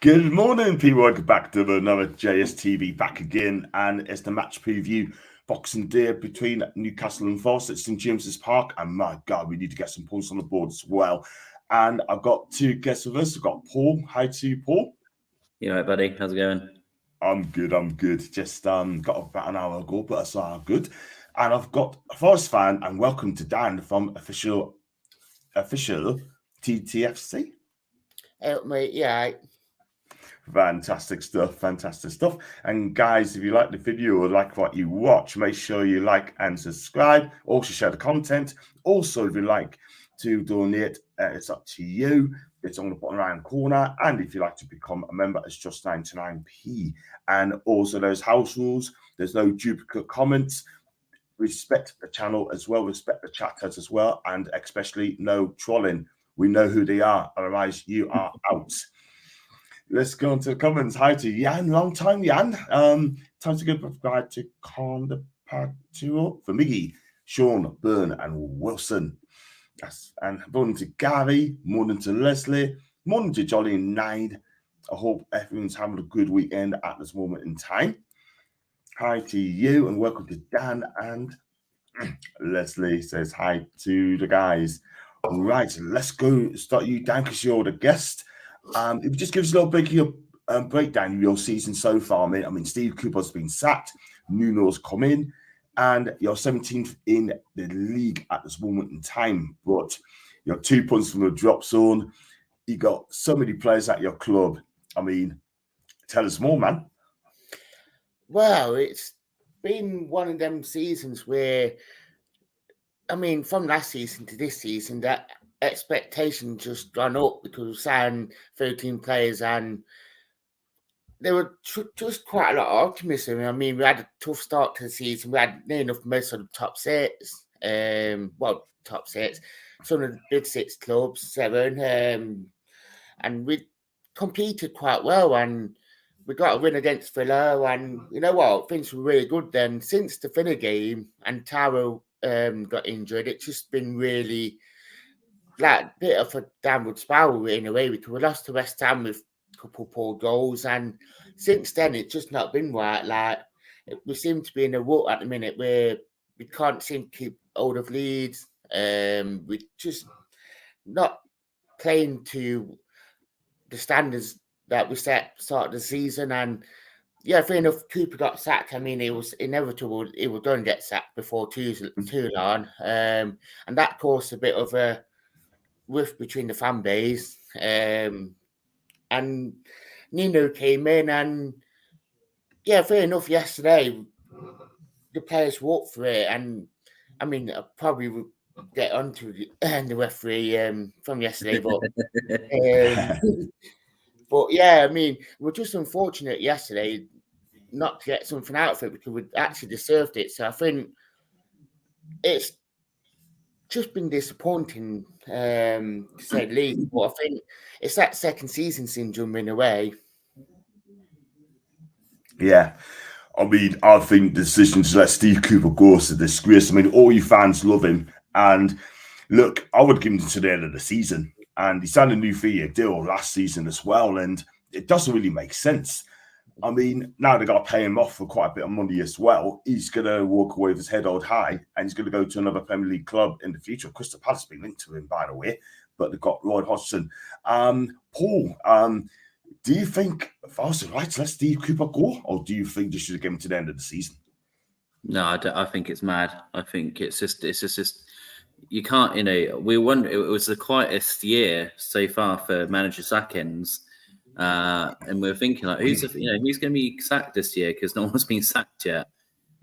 Good morning, people. Welcome back to another JSTV back again, and it's the match preview Boxing Day between Newcastle and Forest at St James's Park. And my God, we need to get some points on the board as well. And I've got two guests with us. I've got Paul. Hi to you, Paul. You all right, buddy? How's it going? I'm good. Just got about an hour ago, but that's all good. And I've got a Forest fan, and welcome to Dan from official TTFC. Mate, yeah. Fantastic stuff. And guys, if you like the video or like what you watch, make sure you like and subscribe. Also share the content. Also, if you like to donate, it's up to you. It's on the bottom right corner. And if you like to become a member, it's just 99p. And also there's house rules. There's no duplicate comments. Respect the channel as well. Respect the chatters as well. And especially no trolling. We know who they are. Otherwise, you are out. Let's go into the comments. Hi to Jan, long time Jan. Time to go subscribe to Calm the Patio for Miggy, Sean, Byrne, and Wilson. Yes, and morning to Gary, morning to Leslie, morning to Jolly and Nide. I hope everyone's having a good weekend at this moment in time. Hi to you, and welcome to Dan. And Leslie says hi to the guys. All right, let's go start you, Dan, because you're the guest. If you just give us a little bit of your breakdown of your season so far, mate. I mean, Steve Cooper's been sacked, Nuno's come in, and you're 17th in the league at this moment in time. But you're 2 points from the drop zone. You got so many players at your club. I mean, tell us more, man. Well, it's been one of them seasons where, I mean, from last season to this season, that expectation just gone up because we signed 13 players and there were just quite a lot of optimism. I mean, we had a tough start to the season. We had near enough most of the top six. Top six. Some of the big six clubs, 7. And we competed quite well and we got a win against Villa. And you know what? Things were really good then. Since the Villa game and Taro got injured, it's just been really like a bit of a downward spiral in a way, because we lost to West Ham with a couple of poor goals, and since then it's just not been right. Like, we seem to be in a rut at the minute where we can't seem to keep hold of leads. We're just not playing to the standards that we set start of the season. And yeah, fair enough, Cooper got sacked. I mean, it was inevitable he was going to get sacked before too long, and that caused a bit of a rift between the fan base, and Nuno came in, and yeah, fair enough. Yesterday, the players were up for it, and I mean, I probably would get onto the referee from yesterday, but yeah, I mean, we're just unfortunate yesterday not to get something out of it because we actually deserved it. So I think it's just been disappointing, to say the least. But I think it's that second season syndrome in a way. Yeah. I mean, I think the decision to let Steve Cooper go is a disgrace. I mean, all you fans love him. And look, I would give him to the end of the season. And he signed a new 3-year deal last season as well. And it doesn't really make sense. I mean, now they got to pay him off for quite a bit of money as well. He's going to walk away with his head held high, and he's going to go to another Premier League club in the future. Crystal Palace has been linked to him, by the way, but they've got Roy Hodgson. Paul, do you think Forest is right to let Steve Cooper go, or do you think they should have given him to the end of the season? No, I think it's mad. I think it's just you can't, we won. It was the quietest year so far for manager sackings. And we're thinking, like, who's going to be sacked this year, because no one's been sacked yet.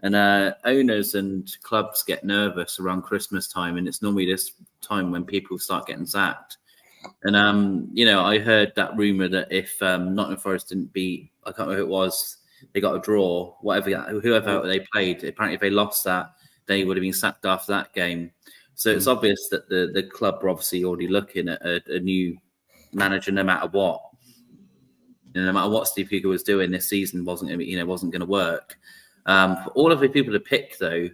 And owners and clubs get nervous around Christmas time, and it's normally this time when people start getting sacked. And I heard that rumor that if Nottingham Forest didn't beat, I can't remember who it was, they got a draw, whoever they played. Apparently, if they lost that, they would have been sacked after that game. So it's obvious that the club are obviously already looking at a new manager, no matter what. No matter what Steve Cooper was doing this season, wasn't going to work. For all of the people to pick, though,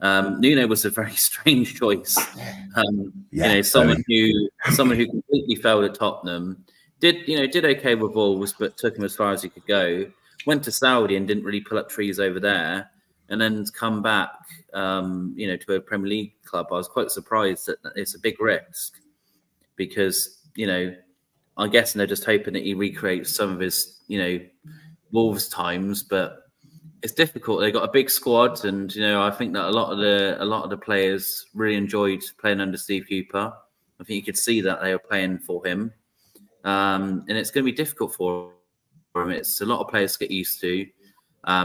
Nuno was a very strange choice. Someone who completely failed at Tottenham, did okay with Wolves, but took him as far as he could go. Went to Saudi and didn't really pull up trees over there, and then come back, to a Premier League club. I was quite surprised that it's a big risk because, I'm guessing they're just hoping that he recreates some of his, Wolves times, but it's difficult. They got a big squad, and I think that a lot of the players really enjoyed playing under Steve Cooper. I think you could see that they were playing for him, and it's going to be difficult for him. It's a lot of players to get used to.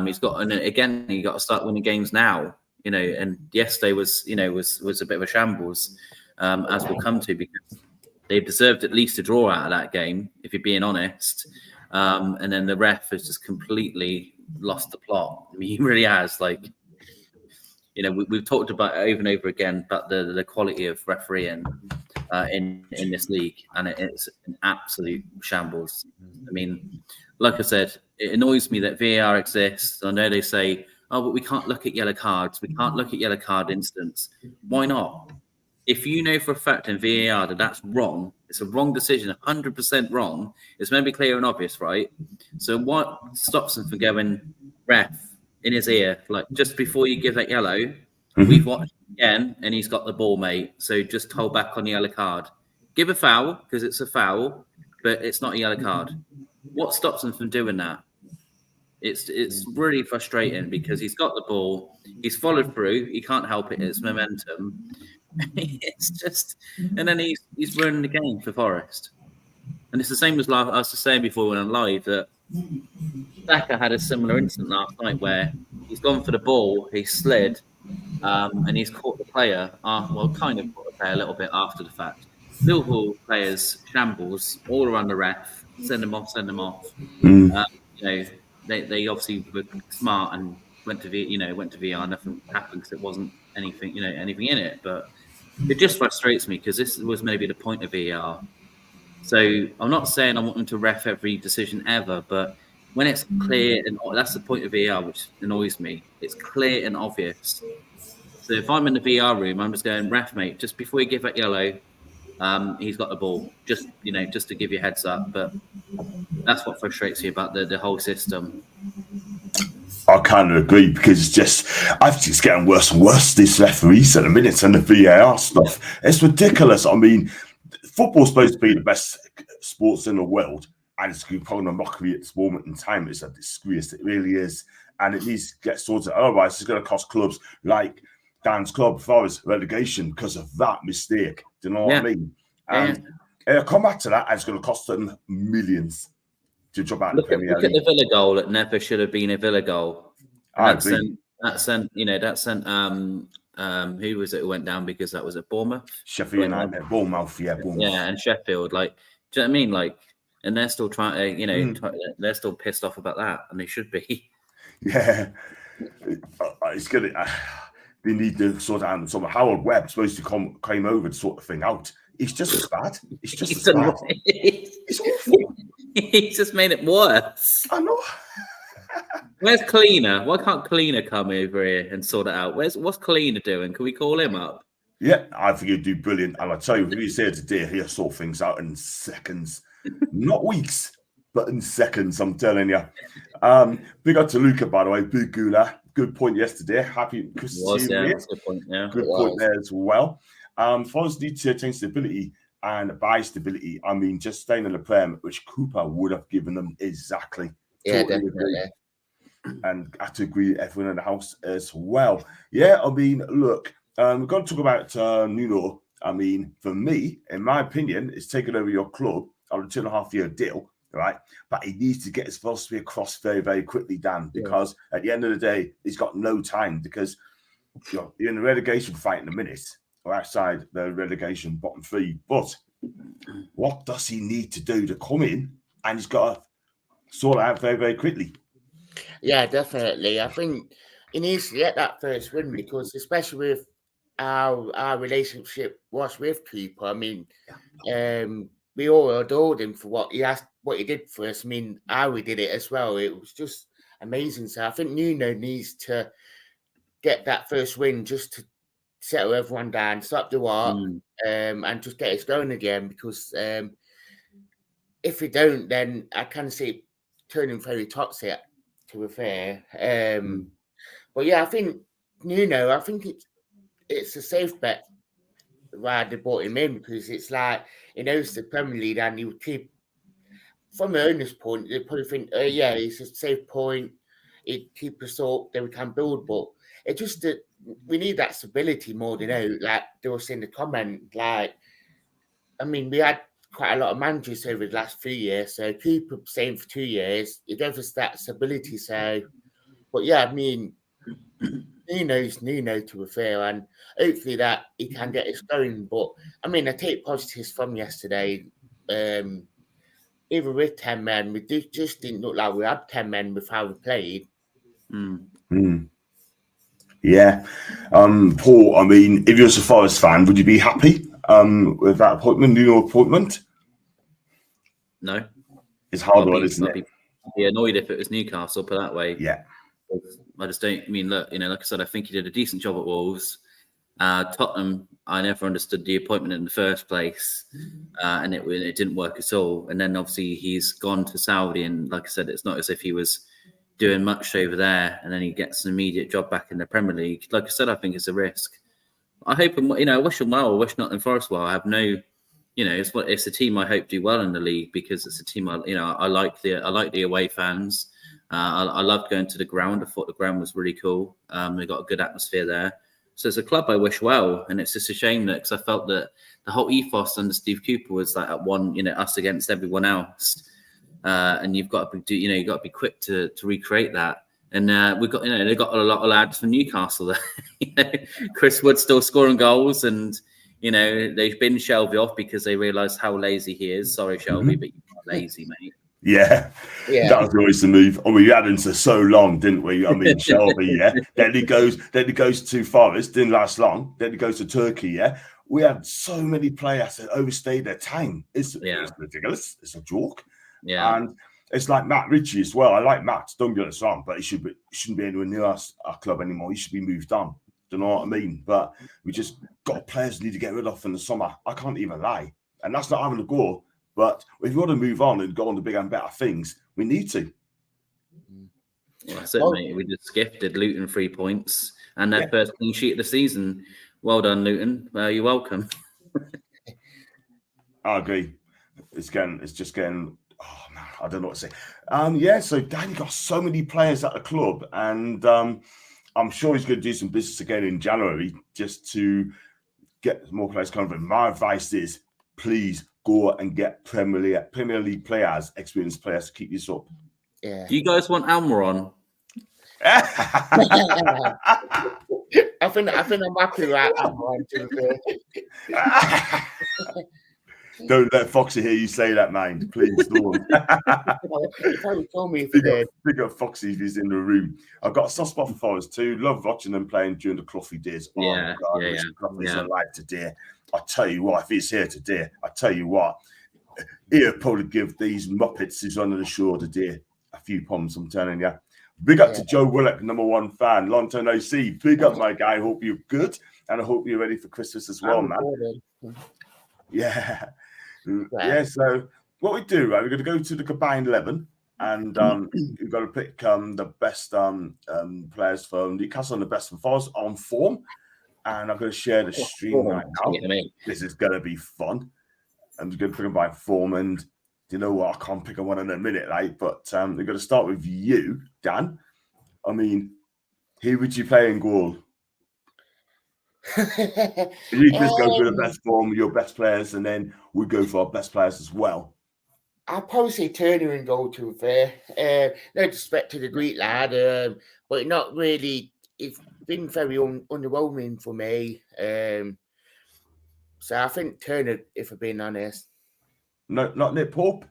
He's got, and again, you got to start winning games now. And yesterday was a bit of a shambles, as we'll come to, because they deserved at least a draw out of that game, if you're being honest. And then the ref has just completely lost the plot. I mean, he really has. We've talked about it over and over again about the quality of refereeing in this league, and it's an absolute shambles. I mean, like I said, it annoys me that VAR exists. I know they say, oh, but we can't look at yellow cards. We can't look at yellow card instance. Why not? If you know for a fact in VAR that that's wrong, it's a wrong decision, 100% wrong, it's meant to be clear and obvious, right? So what stops them from going, ref, in his ear, just before you give that yellow, we've watched again, and he's got the ball, mate. So just hold back on the yellow card. Give a foul, because it's a foul, but it's not a yellow card. What stops them from doing that? It's really frustrating because he's got the ball, he's followed through, he can't help it, it's momentum. It's just, and then he's ruining the game for Forest. And it's the same as I was just saying before when I'm live, that Saka had a similar incident last night where he's gone for the ball, he slid, and he's caught the player. Kind of caught the player a little bit after the fact. Liverpool players shambles all around the ref, send them off. They obviously were smart and went to VR. Nothing happened because it wasn't anything in it. But it just frustrates me because this was maybe the point of VR. So I'm not saying I want them to ref every decision ever, but when it's clear, and that's the point of VR, which annoys me. It's clear and obvious. So if I'm in the VR room, I'm just going, ref, mate, just before you give that yellow, he's got the ball. Just to give you a heads up. But that's what frustrates me about the whole system. I kind of agree because I think it's getting worse and worse, this referees at the minute and the VAR stuff. It's ridiculous. I mean, football's supposed to be the best sports in the world, and it's probably a mockery at this moment in time. It's a disgrace. It really is. And it needs to get sorted. Otherwise, it's going to cost clubs like Dan's club, Forest, relegation because of that mistake. Do you know what I mean? And it'll come back to that, and it's going to cost them millions to drop out. Look at the Villa goal that never should have been a Villa goal. I agree. That sent who was it who went down because that was at Bournemouth? Sheffield United, Bournemouth. Yeah, and Sheffield. Do you know what I mean? And they're still trying to, they're still pissed off about that, and they should be. Yeah, it's good. They need to sort out something. Howard Webb's supposed to came over to sort the thing out. It's just as bad. It's just as bad. It's awful. He's just made it worse. I know. Where's Cleaner? Why can't Cleaner come over here and sort it out? What's Cleaner doing? Can we call him up? Yeah, I think he'd do brilliant. And I tell you, if he's here today, he'll sort things out in seconds, not weeks, but in seconds. I'm telling you. Big up to Luca, by the way. Big Gula. Good point yesterday. Happy Christmas. Good point. Yeah, good point there as well. Forest need to change stability and buy stability. I mean, just staying in the Prem, which Cooper would have given them exactly. Yeah, totally definitely. Agree. And I have to agree with everyone in the house as well. Yeah, I mean, look, we're going to talk about Nuno. I mean, for me, in my opinion, it's taking over your club on a 2.5-year deal, right? But he needs to get his philosophy across very, very quickly, Dan, because at the end of the day, he's got no time because you're in the relegation fight in a minute or outside the relegation bottom 3. But what does he need to do to come in? And he's got to sort it out very, very quickly. Yeah, definitely. I think he needs to get that first win because, especially with our relationship was with Cooper, I mean, we all adored him for what he did for us. I mean, how we did it as well. It was just amazing. So I think Nuno needs to get that first win just to settle everyone down, stop the war, and just get us going again because if we don't, then I can see it turning very toxic, to be fair. But yeah, I think Nuno, I think it's a safe bet why they brought him in, because it's like he knows the Premier League and he will keep, from the owner's point, they probably think, yeah, it's a safe point, it keep us up, then we can build. But it just that we need that stability more than like they were saying in the comment. Like, I mean, we had quite a lot of managers over the last few years, so keep up saying for 2 years, it gave us that stability. So, but yeah, I mean, Nuno's Nuno, to be fair, and hopefully that he can get us going. But I mean, I take positives from yesterday. Even with 10 men, we just didn't look like we had 10 men with how we played. Yeah. Paul, I mean, if you're a Forest fan, would you be happy with that appointment, Nuno appointment? No. It's hard one, isn't it? I'd be annoyed if it was Newcastle, put that way. Yeah. I just don't, I mean, look, like I said, I think he did a decent job at Wolves. Tottenham, I never understood the appointment in the first place, and it didn't work at all. And then obviously he's gone to Saudi, and like I said, it's not as if he was doing much over there, and then he gets an immediate job back in the Premier League. Like I said, I think it's a risk. I hope him, I wish him well. I wish Nottingham Forest well. I have no, it's a team I hope do well in the league, because it's a team I like the away fans. I loved going to the ground. I thought the ground was really cool. We got a good atmosphere there. So it's a club I wish well, and it's just a shame that, because I felt that the whole ethos under Steve Cooper was like at one, us against everyone else, and you've got to be quick to recreate that. And we've got they've got a lot of lads from Newcastle there. Chris Wood's still scoring goals, and they've been Shelby off because they realised how lazy he is. Sorry, Shelby, but you're not lazy, mate. Yeah, that was always the move. I mean, we had him for so long, didn't we? I mean, Shelby, yeah. Then he goes to Forest, didn't last long. Then he goes to Turkey, yeah. We had so many players that overstayed their time. It's ridiculous. It's a joke. Yeah, and it's like Matt Ritchie as well. I like Matt. Don't get us wrong, but he shouldn't be anywhere near our club anymore. He should be moved on. Do you know what I mean? But we just got players we need to get rid of in the summer. I can't even lie, and that's not having a go. But if you want to move on and go on to bigger and better things, we need to. Well, that's it, mate. We just gifted Luton 3 points and their first clean sheet of the season. Well done, Luton. You're welcome. I agree. It's just getting. Oh man, I don't know what to say. So Danny got so many players at the club, and I'm sure he's going to do some business again in January just to get more players coming in. My advice is, please go and get Premier League players, experienced players to keep this up. Yeah. Do you guys want Almiron? I think I'm happy with Almiron. Don't let Foxy hear you say that, man. Please don't. Probably told me if he did. Big up Foxy if he's in the room. I've got a soft spot for Forest too. Love watching them playing during the Cloughy days. Cloughy's alive today. I tell you what, if he's here today, he'll probably give these Muppets who's on the show today a few pounds, I'm telling you. Big up to Joe Willock, #1 fan, long-term OC. Big up, my guy. I hope you're good, and I hope you're ready for Christmas as well, man. Yeah. So what we do, right? We're going to go to the combined 11, and we've got to pick the best players from Newcastle and the best from Forest on form. And I'm going to share the stream right now. This is going to be fun. I'm just going to pick them by form, and you know what? I can't pick a one in a minute, right? But we're going to start with you, Dan. I mean, who would you play in goal? You just go for the best form, your best players, and then we go for our best players as well. I'll probably say Turner in goal, to be fair. No disrespect to the Greek lad, but not really. It's been very underwhelming for me. So I think Turner, if I'm being honest. No, not Nick Pope.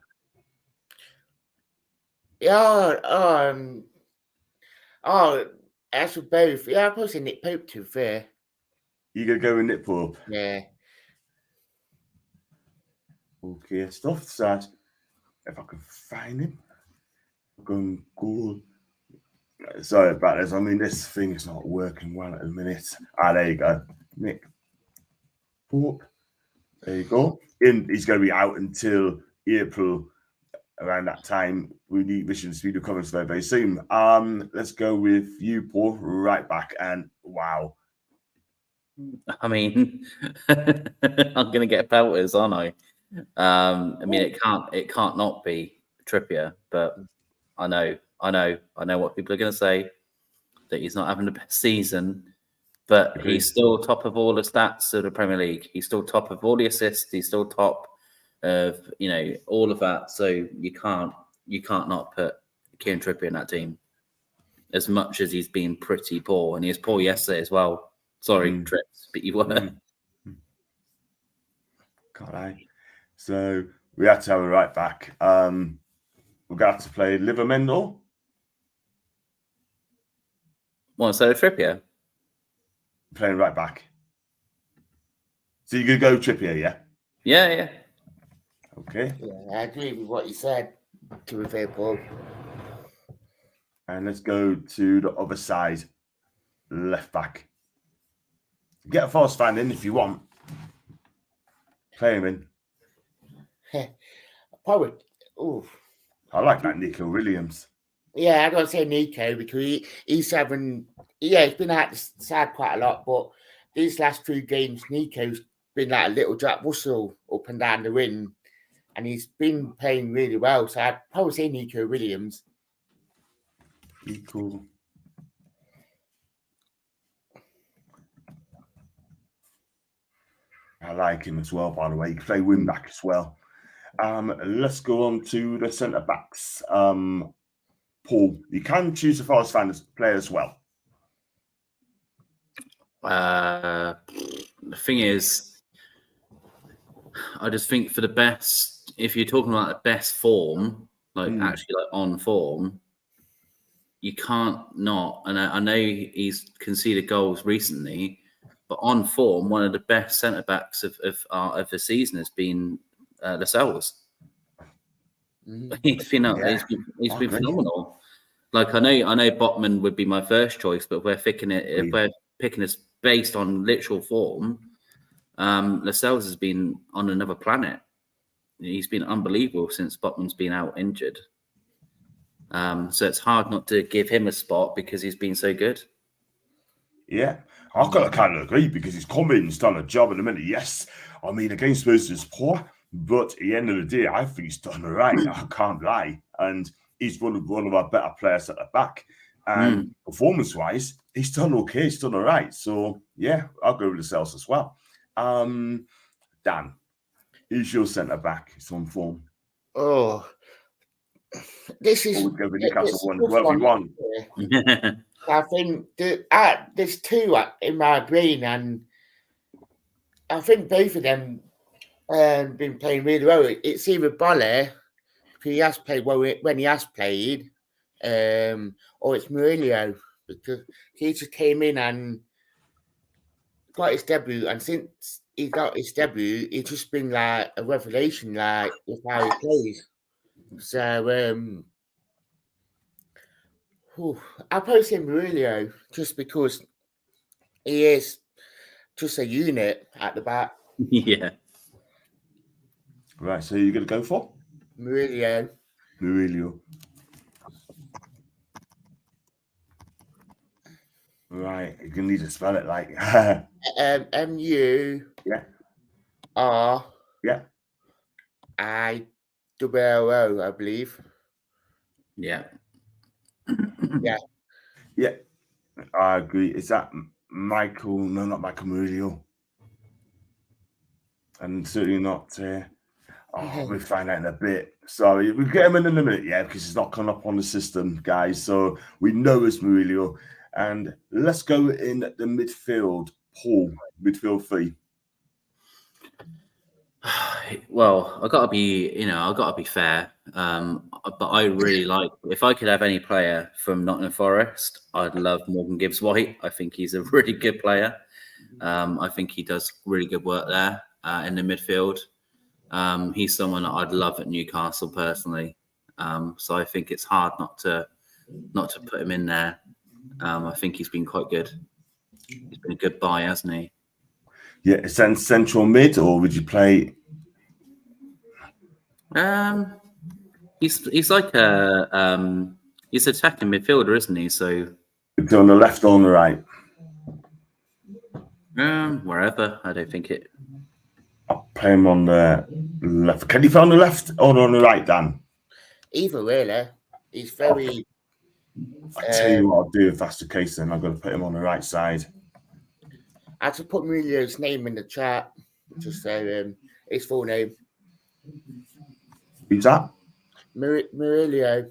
Yeah. As for both, I'll probably say Nick Pope, to be fair. You gonna go with Nick Pope? Yeah. Okay, stuff sad. If I can find him, I'm going goal. Sorry about this. I mean, this thing is not working well at the minute. There you go, Nick Pope. There you go. He's going to be out until April around that time. We should speed recovery very, very soon. Let's go with you, Paul, right back. And wow. I mean, I'm going to get pelters, aren't I? I mean, it can't not be Trippier, but I know what people are going to say, that he's not having the best season, but he's still top of all the stats of the Premier League. He's still top of all the assists. He's still top of all of that. So you can't not put Kieran Trippier in that team, as much as he's been pretty poor, and he was poor yesterday as well. Sorry, Trips, but you were. God, So we had to have a right back. We're going to have to play Livermore. What, so Trippier? Playing right back. So you're going to go Trippier, yeah? Yeah. Okay. Yeah, I agree with what you said, to be fair, Paul. And let's go to the other side, left back. Get a Forest fan in if you want. Play him in. Probably. Ooh. I like that Nico Williams. Yeah, I gotta say Nico, because he's having. Yeah, he's been out the side quite a lot, but these last 2 games, Nico's been like a little Jack Russell up and down the wing, and he's been playing really well. So I'd probably say Nico Williams. Cool. I like him as well, by the way. He can play wing back as well. Let's go on to the centre backs. Paul, you can choose a Forest fan as player as well. The thing is, I just think for the best, if you're talking about the best form, actually on form, you can't not. And I know he's conceded goals recently, but on form, one of the best centre backs of the season has been Lascelles. He's been phenomenal. Like I know Botman would be my first choice, but we're picking this based on literal form. Lascelles has been on another planet. He's been unbelievable since Botman's been out injured. So it's hard not to give him a spot because he's been so good. Yeah, I've got to kind of agree because he's come in, he's done a job in a minute. Yes, I mean, against Spurs is poor, but at the end of the day, I think he's done all right. I can't lie. And he's one of our better players at the back. And performance-wise, he's done okay. He's done all right. So, yeah, I'll go with the Cells as well. Dan, who's your centre-back? He's on form. Oh, this is... We'll go with Newcastle one. Whoever you want. I think there's 2 in my brain, and I think both of them been playing really well. It's either Bolle, who he has played well when he has played, or it's Murillo, because he just came in and got his debut, and since he got his debut, it's just been like a revelation, like with how he plays. So, I'll probably say Murillo just because he is just a unit at the back. Yeah. Right, so you're going to go for? Murillo. Right, you're going to need to spell it like... M-U... Yeah. R... Yeah. I-double-O, I believe. Yeah. Yeah, I agree. Is that Michael? No, not Michael Murillo. And certainly not. We'll find out in a bit. Sorry, we'll get him in a minute, because he's not coming up on the system, guys. So we know it's Murillo. And let's go in the midfield. Paul, midfield 3. Well, I gotta be fair. But I really like, if I could have any player from Nottingham Forest, I'd love Morgan Gibbs-White. I think he's a really good player. I think he does really good work there in the midfield. He's someone that I'd love at Newcastle personally. So I think it's hard not to put him in there. I think he's been quite good. He's been a good buy, hasn't he? Yeah, it's central mid, or would you play? He's like he's attacking midfielder, isn't he? So on the left or on the right? Wherever. I don't think it. I'll play him on the left. Can you play on the left or on the right, Dan? Either really. He's very. I'll tell you what I'll do if that's the case. Then I'm going to put him on the right side. I had to put Murillo's name in the chat. Just say his full name. Who's that? Murillo.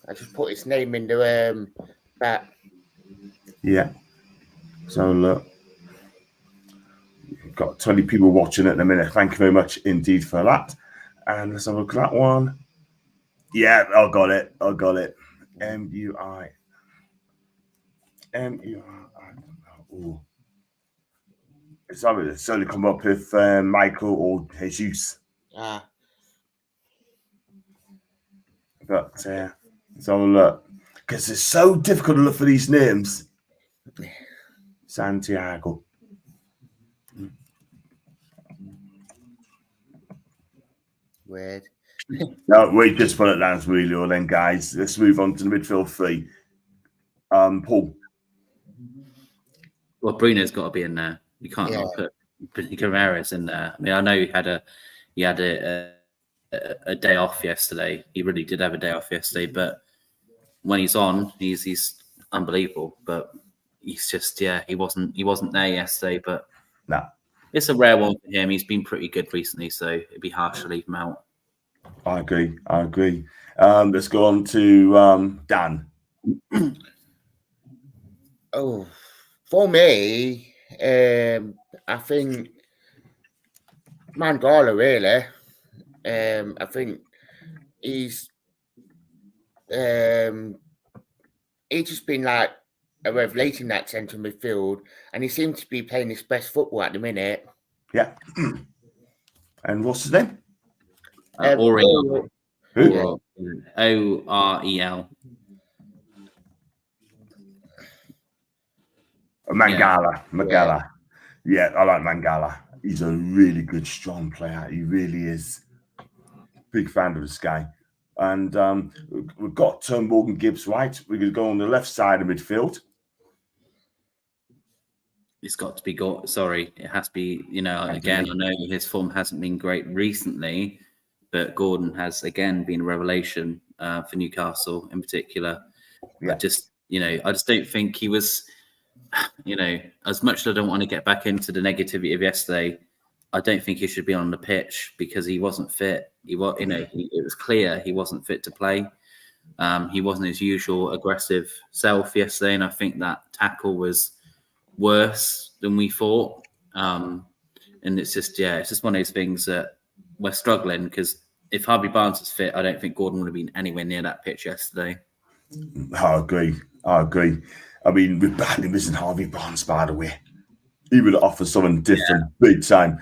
I just put his name in the chat. Yeah. So look, we've got 20 people watching at the minute. Thank you very much indeed for that. And let's have a look at that one. Yeah, I got it. MUI. Oh. It's only come up with Michael or Jesus. But let's have a look. Because it's so difficult to look for these names. Santiago. Weird. No, we just put it down as Murillo then, guys. Let's move on to the midfield three. Paul. Well, Bruno's got to be in there. You can't not put Guimaraes in there. I mean, I know he had a day off yesterday. He really did have a day off yesterday, but when he's on, he's unbelievable. But he's just he wasn't there yesterday. But no, it's a rare one for him. He's been pretty good recently, so it'd be harsh to leave him out. I agree. Let's go on to Dan. Oh, for me, I think Mangala really. I think he's just been like a revelation in that centre midfield, and he seems to be playing his best football at the minute. Yeah. And what's his name? Orel. Who? Orel. Mangala. Yeah, I like Mangala. He's a really good, strong player. He really is. Big fan of this guy. And we've got Morgan Gibbs right. We're going to go on the left side of midfield. It's got to be sorry, it has to be, again, I know his form hasn't been great recently, but Gordon has again been a revelation for Newcastle in particular. Yeah. I just don't think he was, as much as I don't want to get back into the negativity of yesterday, I don't think he should be on the pitch because he wasn't fit. It was clear he wasn't fit to play. He wasn't his usual aggressive self yesterday, and I think that tackle was worse than we thought. And it's just one of those things that we're struggling because if Harvey Barnes was fit, I don't think Gordon would have been anywhere near that pitch yesterday. I agree. I mean, we're badly missing Harvey Barnes, by the way. He would offer something different big time.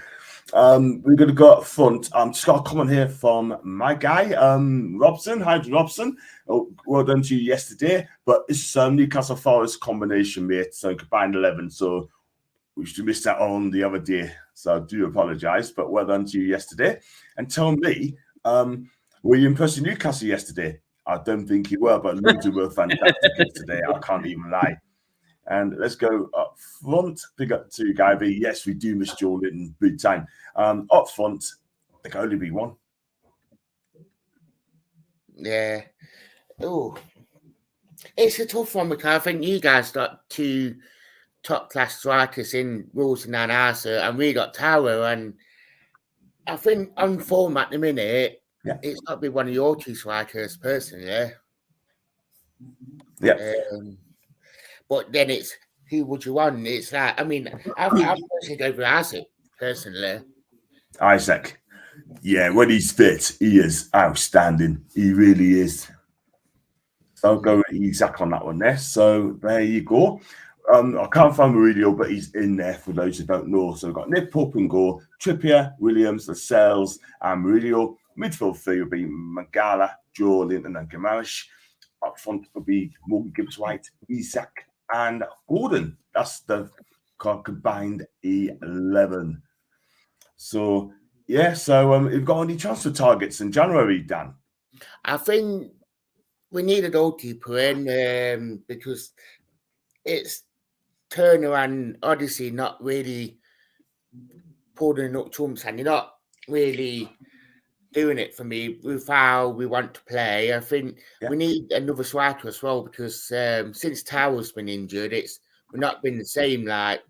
We're going to go up front. Just got a comment here from my guy, Robson. Hi, Robson. Oh, well done to you yesterday. But it's Newcastle Forest combination, mate. So combined 11. So we should have missed that on the other day. So I do apologise. But well done to you yesterday. And tell me, were you impressed with Newcastle yesterday? I don't think you were, but Luton were fantastic yesterday. I can't even lie. And let's go up front. Pick up to Guy B. Yes, we do miss Jordan big time. Up front, there can only be one. Yeah. Oh, it's a tough one because I think you guys got two top-class strikers in Wilson and Arthur, and we got Tower. And I think on form at the minute, it's got to be one of your two strikers, personally. Yeah. But then it's who would you want? It's like, I mean, I've personally go for Isaac, personally. Isaac. Yeah, when he's fit, he is outstanding. He really is. So I'll go with Isaac on that one there. So there you go. I can't find Mourinho, but he's in there for those who don't know. So we've got Nick Pope and Gore, Trippier, Williams, Lascelles, and Mourinho. Midfield three will be Mangala, Joe Linton, and Guimaraes. Up front will be Morgan Gibbs White, Isaac, and Gordon. That's the combined 11. So, we've got any transfer targets in January, Dan? I think we need a goalkeeper in because it's Turner and Odyssey not really pulling up trumps, and you're not really doing it for me with how we want to play. I think we need another striker as well because since Tower's been injured, we're not been the same. Like,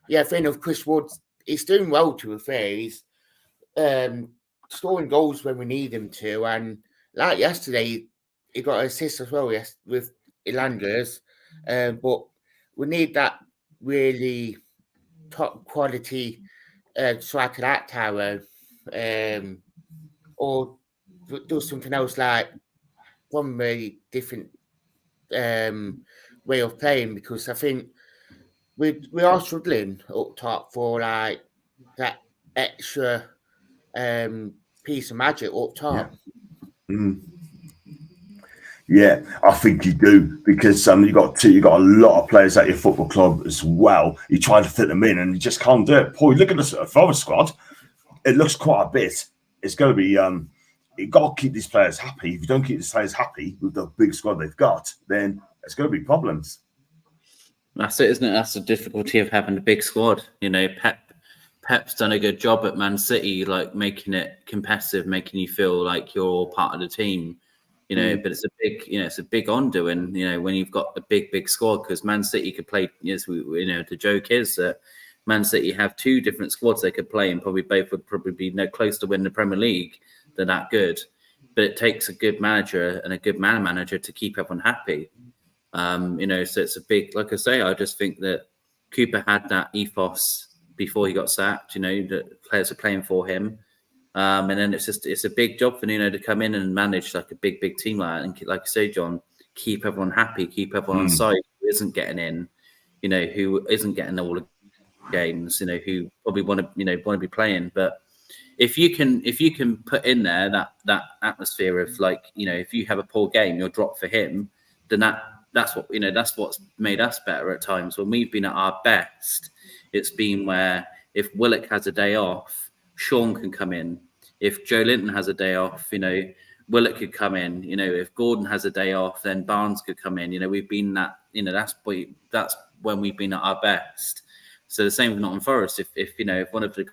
yeah, fair enough. Chris Wood, he's doing well to be fair. He's scoring goals when we need him to, and like yesterday, he got an assist as well. Yes, with Elanders, but we need that really top quality striker like Tower. Or do something else like from a different way of playing, because I think we are struggling up top for like that extra piece of magic up top. Yeah, I think you do, because you got a lot of players at your football club as well. You try to fit them in, and you just can't do it. Boy, look at the Forest squad; it looks quite a bit. It's going to be you got to keep these players happy. If you don't keep these players happy with the big squad they've got, then it's going to be problems. That's it, isn't it? That's the difficulty of having a big squad. You know, Pep's done a good job at Man City, like making it competitive, making you feel like you're all part of the team. You know, but it's a big undoing. You know, when you've got a big squad, because Man City could play. Yes, the joke is that Man City have two different squads they could play, and probably both would probably be close to winning the Premier League. They're that good, but it takes a good manager and a good manager to keep everyone happy. So it's a big, like I say, I just think that Cooper had that ethos before he got sacked. You know, that players are playing for him. And then it's a big job for Nuno to come in and manage like a big team like that. And like you say, John, keep everyone happy, keep everyone on side who isn't getting in, who isn't getting all the games, who probably want to be playing. But if you can put in there that atmosphere of like, if you have a poor game, you're dropped for him, then that's what's made us better at times. When we've been at our best, it's been where if Willock has a day off, Sean can come in. If Joe Linton has a day off, Willock could come in. If Gordon has a day off, then Barnes could come in. We've been that. That's when we've been at our best. So the same with Nottingham Forest. If one of the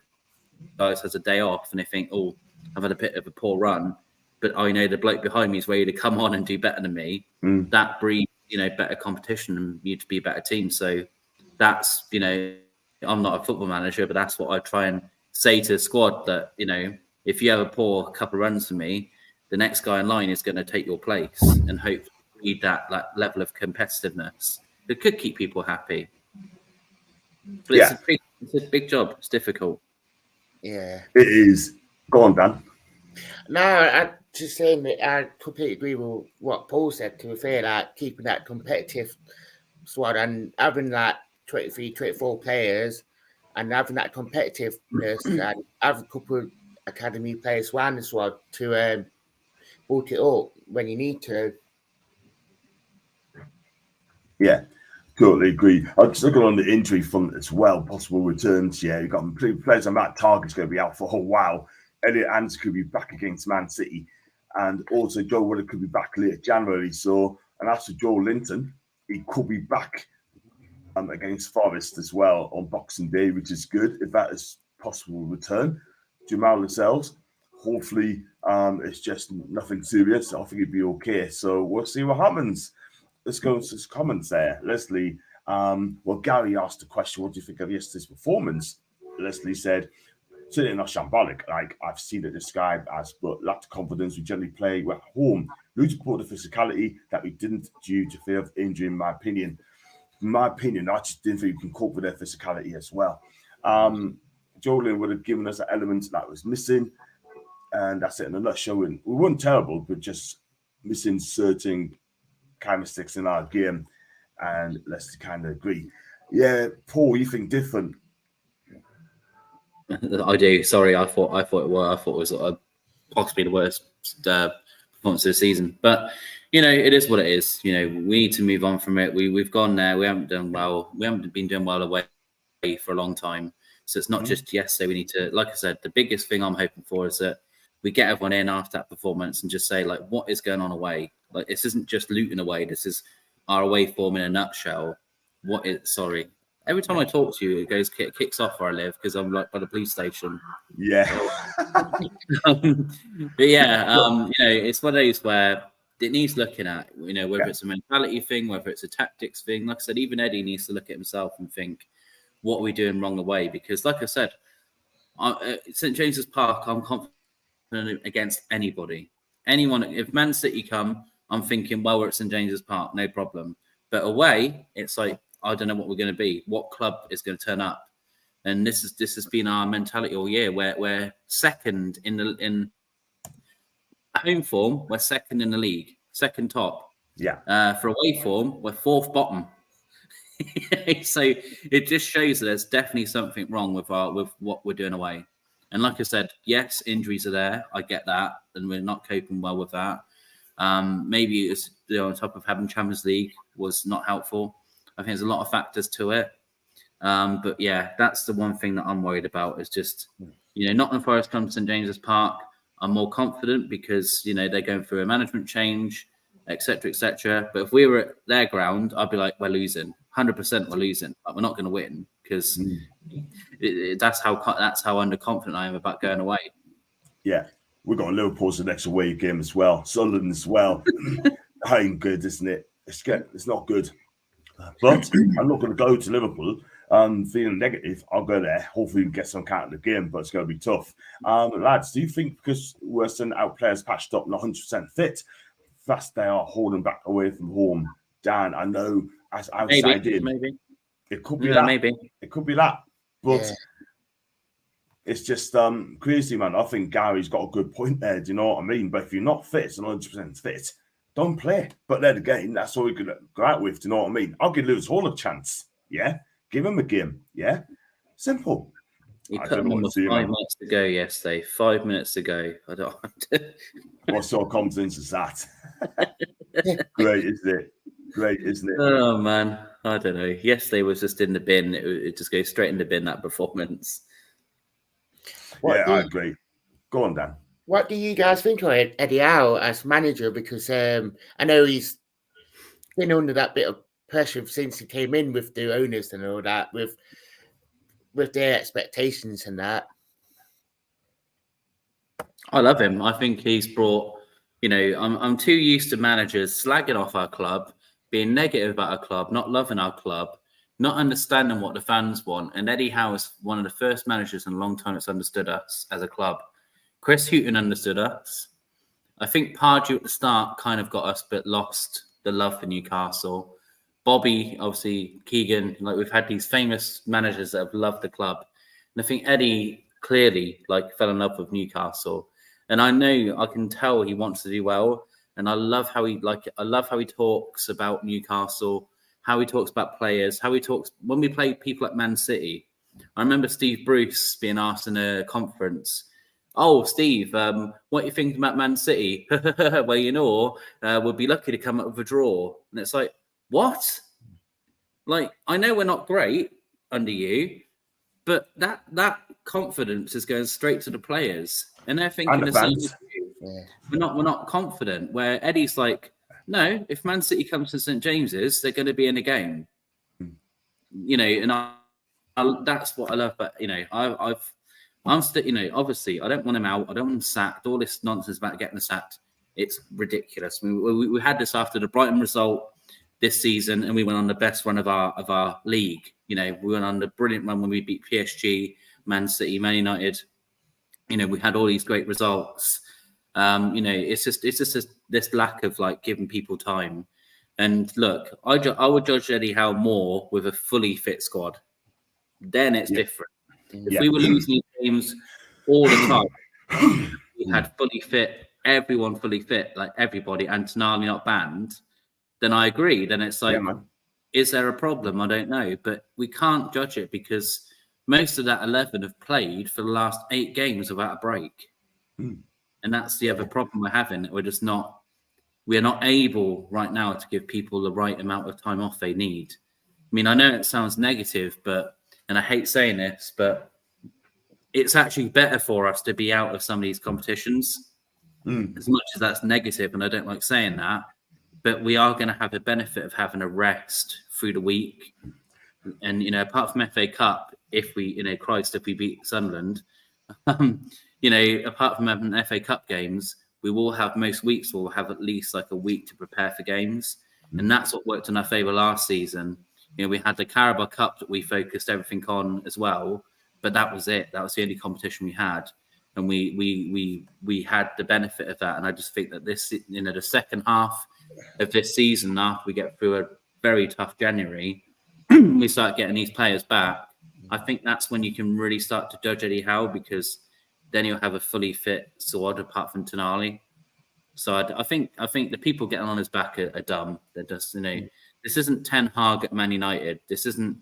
guys has a day off and they think, oh, I've had a bit of a poor run, but I know the bloke behind me is ready to come on and do better than me. That breeds better competition and you to be a better team. So that's I'm not a football manager, but that's what I try and say to the squad, that if you have a poor couple of runs for me, the next guy in line is going to take your place, and hopefully need that level of competitiveness that could keep people happy. But it's a big job. It's difficult. Yeah, it is. Go on, Dan. No, I just saying that I completely agree with what Paul said. To be fair, like keeping that competitive squad and having like 23, 24 players, and having that competitiveness, and have a couple of academy players around the squad to bulk it up when you need to. Yeah, totally agree. I'm just looking on the injury front as well. Possible returns. Yeah, you've got players like Matt Target's going to be out for Howe. Elliot Anderson could be back against Man City, and also Joe Willock could be back late January. So, and after Joe Linton, he could be back against Forest as well on Boxing Day, which is good if that is possible return. Jamal Lascelles, hopefully it's just nothing serious. I think it'd be okay. So we'll see what happens. Let's go to his comments there. Leslie, Gary asked a question, what do you think of yesterday's performance? Leslie said, certainly not shambolic, like I've seen it described as, but lacked confidence. We generally play at home. Losing support the physicality that we didn't due to fear of injury, in my opinion. In my opinion, I just didn't think we can cope with their physicality as well. Jolien would have given us an element that was missing, and that's it in a nutshell. We weren't terrible, but just missing certain characteristics in our game, and let's kind of agree. Yeah, Paul, you think different? I do. Sorry, I thought it was possibly the worst performance of the season. But it is what it is. We need to move on from it. We've gone there. We haven't done well. We haven't been doing well away for a long time. So it's not just yesterday. We need to, like I said, the biggest thing I'm hoping for is that we get everyone in after that performance and just say, like, what is going on away? Like, this isn't just Luton away. This is our away form in a nutshell. Sorry. Every time I talk to you, it kicks off where I live because I'm like by the police station. Yeah. But yeah, it's one of those where it needs looking at, whether it's a mentality thing, whether it's a tactics thing. Like I said, even Eddie needs to look at himself and think, what are we doing wrong away? Because like I said, St. James's Park, I'm confident against anybody. Anyone, if Man City come, I'm thinking, well, we're at St. James's Park, no problem. But away, it's like, I don't know what we're going to be. What club is going to turn up? And this has been our mentality all year. We're second in home form. We're second in the league, second top. Yeah. For away form, we're fourth bottom. So it just shows that there's definitely something wrong with what we're doing away. And like I said, yes, injuries are there. I get that, and we're not coping well with that. Maybe it's on top of having Champions League was not helpful. I think there's a lot of factors to it. But yeah, that's the one thing that I'm worried about is just, Nottingham Forest come to St. James's Park. I'm more confident because, they're going through a management change, etc., etc. But if we were at their ground, I'd be like, we're losing. 100% we're losing. Like, we're not going to win because that's how underconfident I am about going away. Yeah. We've got Liverpool's the next away game as well. Sunderland as well. That ain't good, isn't it? It's not good. But I'm not going to go to Liverpool feeling negative. I'll go there. Hopefully we can get some count of the game, but it's going to be tough. Lads, do you think because we're sending out players patched up, not 100% fit, fast they are holding back away from home? Dan, I know as outside maybe. It could be that. Maybe. It could be that. But it's just crazy, man. I think Gary's got a good point there. Do you know what I mean? But if you're not fit and 100% fit, don't play. But then again, that's all we could go out with. Do you know what I mean? I'll give Lewis Hall a chance. Yeah. Give him a game. Yeah. Simple. He put him on with 5 minutes to go yesterday. 5 minutes to go. I don't. What sort of confidence is that? Great, isn't it? Great, isn't it? Oh, man. I don't know. Yesterday was just in the bin. It just goes straight in the bin, that performance. I agree. Go on, Dan. What do you guys think of Eddie Howe as manager? Because I know he's been under that bit of pressure since he came in with the owners and all that, with their expectations and that. I love him. I think he's brought, I'm too used to managers slagging off our club, being negative about our club, not loving our club, not understanding what the fans want. And Eddie Howe is one of the first managers in a long time that's understood us as a club. Chris Hughton understood us. I think Pardew at the start kind of got us, but lost the love for Newcastle. Bobby, obviously, Keegan, we've had these famous managers that have loved the club. And I think Eddie clearly, fell in love with Newcastle. And I can tell he wants to do well. And I love how he talks about Newcastle, how he talks about players, how he talks when we play people at Man City. I remember Steve Bruce being asked in a conference, "Oh, Steve, what are you thinking about Man City?" Well, we'll be lucky to come up with a draw. And it's like, what? I know we're not great under you, but that confidence is going straight to the players. And they're thinking the same as you. We're not confident. Where Eddie's like, no, if Man City comes to St. James's, they're going to be in a game. And that's what I love. But I'm still, obviously, I don't want him out. I don't want him sacked. All this nonsense about getting sacked, it's ridiculous. We had this after the Brighton result this season, and we went on the best run of our league. We went on the brilliant run when we beat PSG, Man City, Man United. We had all these great results. It's just this lack of giving people time. And look, I would judge Eddie Howe more with a fully fit squad. Then it's different. If we were losing games all the time, we had fully fit, everyone fully fit, everybody, and Tonali not banned, then I agree. Then it's is there a problem? I don't know. But we can't judge it because most of that 11 have played for the last 8 games without a break. And that's the other problem we're having. We're not able right now to give people the right amount of time off they need. I mean, I know it sounds negative, and I hate saying this, but it's actually better for us to be out of some of these competitions, as much as that's negative, and I don't like saying that, but we are going to have the benefit of having a rest through the week. And, you know, apart from FA Cup, if we, you know, Christ, if we beat Sunderland, you know, apart from having FA Cup games, we will have most weeks, we'll have at least like a week to prepare for games. And that's what worked in our favour last season. You know, we had the Carabao Cup that we focused everything on as well, but that was it. That was the only competition we had. And we had the benefit of that. And I just think that this, you know, the second half of this season, after we get through a very tough January, we start getting these players back. I think that's when you can really start to judge Eddie Howe, because then you'll have a fully fit squad apart from Tonali. So I think the people getting on his back are dumb. They're just, you know, this isn't Ten Hag at Man United. This isn't,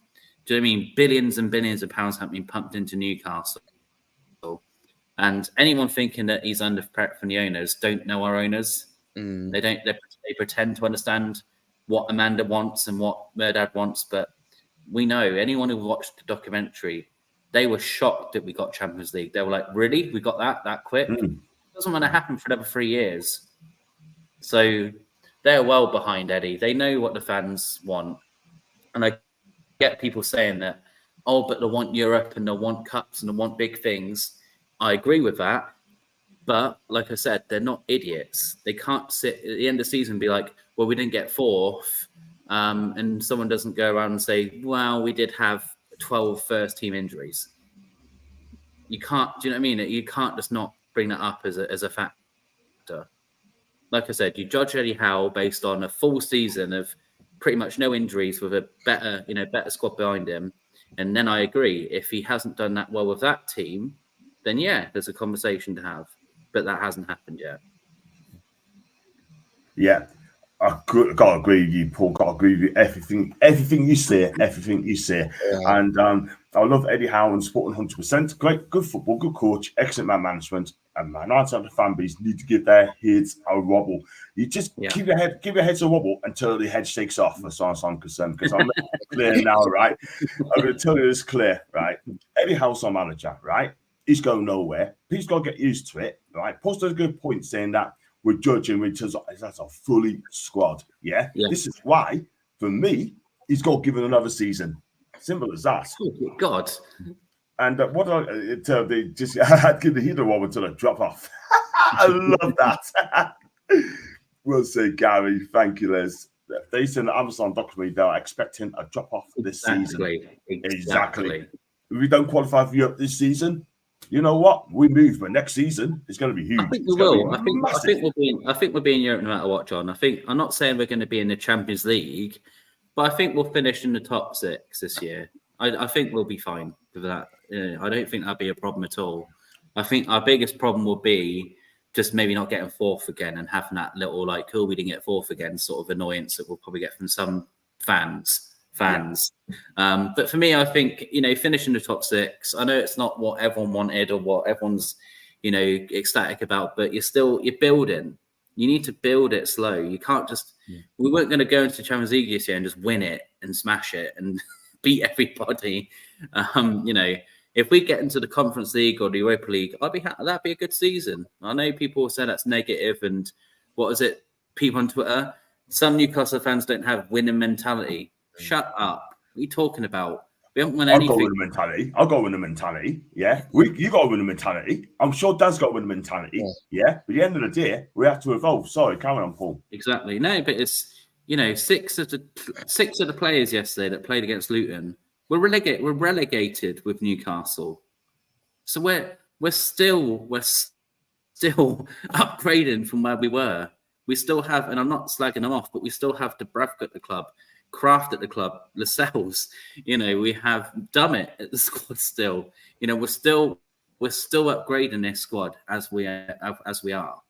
do you know what I mean? Billions and billions of pounds have been pumped into Newcastle. And anyone thinking that he's under threat from the owners don't know our owners. They pretend to understand what Amanda wants and what Murdad wants, but we know, anyone who watched the documentary, they were shocked that we got Champions League. They were like, really? We got that quick? It doesn't want to happen for another 3 years. So they're well behind Eddie. They know what the fans want. And I get people saying that, oh, but they want Europe and they want cups and they want big things. I agree with that. But like I said, they're not idiots. They can't sit at the end of the season and be like, well, we didn't get fourth. And someone doesn't go around and say, well, we did have 12 first-team injuries. You can't, do you know what I mean? You can't just not bring that up as a factor. Like I said, you judge Eddie Howe based on a full season of pretty much no injuries with a better squad behind him. And then I agree, if he hasn't done that well with that team, then yeah, there's a conversation to have. But that hasn't happened yet. Yeah. Gotta agree with you, Paul. Gotta agree with you. Everything you say. Yeah. And I love Eddie Howe and supporting 100%. Great, good football, good coach, excellent man management. And man, outside the fan base need to give their heads a wobble. You just give your heads a wobble until the head shakes off, as far as I'm concerned. Because I'm clear now, right? I'm going to tell you this clear, right? Eddie Howe's our manager, right? He's going nowhere. He's got to get used to it, right? Posted a good point saying that we're judging in terms of that's a fully squad. Yeah? This is why, for me, he's got given another season. Simple as that. Oh, God. And what they just had give the heater one until I drop off. I love that. We'll say, Gary, thank you, Liz. They said in the Amazon documentary they're expecting a drop off this season. Exactly. If we don't qualify for Europe this season, you know what? We move, but next season it's going to be huge. I think we will. I think we'll be in Europe no matter what, John. I'm not saying we're going to be in the Champions League, but I think we'll finish in the top 6 this year. I think we'll be fine with that. I don't think that'll be a problem at all. I think our biggest problem will be just maybe not getting fourth again and having that little like, oh, we didn't get fourth again sort of annoyance that we'll probably get from some fans. Yeah. But for me, I think, finishing the top 6, I know it's not what everyone wanted or what everyone's, ecstatic about, but you're building. You need to build it slow. You can't just, we weren't going to go into the Champions League this year and just win it and smash it and beat everybody. If we get into the Conference League or the Europa League, that'd be a good season. I know people say that's negative, and what is it? People on Twitter, some Newcastle fans don't have winning mentality. Shut up. What are you talking about? We haven't won anything. I'll go with the mentality. Yeah. You got to win the mentality. I'm sure Dan's got to win the mentality. Yeah. But at the end of the day, we have to evolve. Sorry, carry on, Paul. Exactly. No, but it's, 6 of the players yesterday that played against Luton were relegated with Newcastle. So we're still upgrading from where we were. We still have, and I'm not slagging them off, but we still have Dubravka at the club, Kraft at the club, Lascelles. We have Dummett at the squad still. We're still upgrading this squad as we are.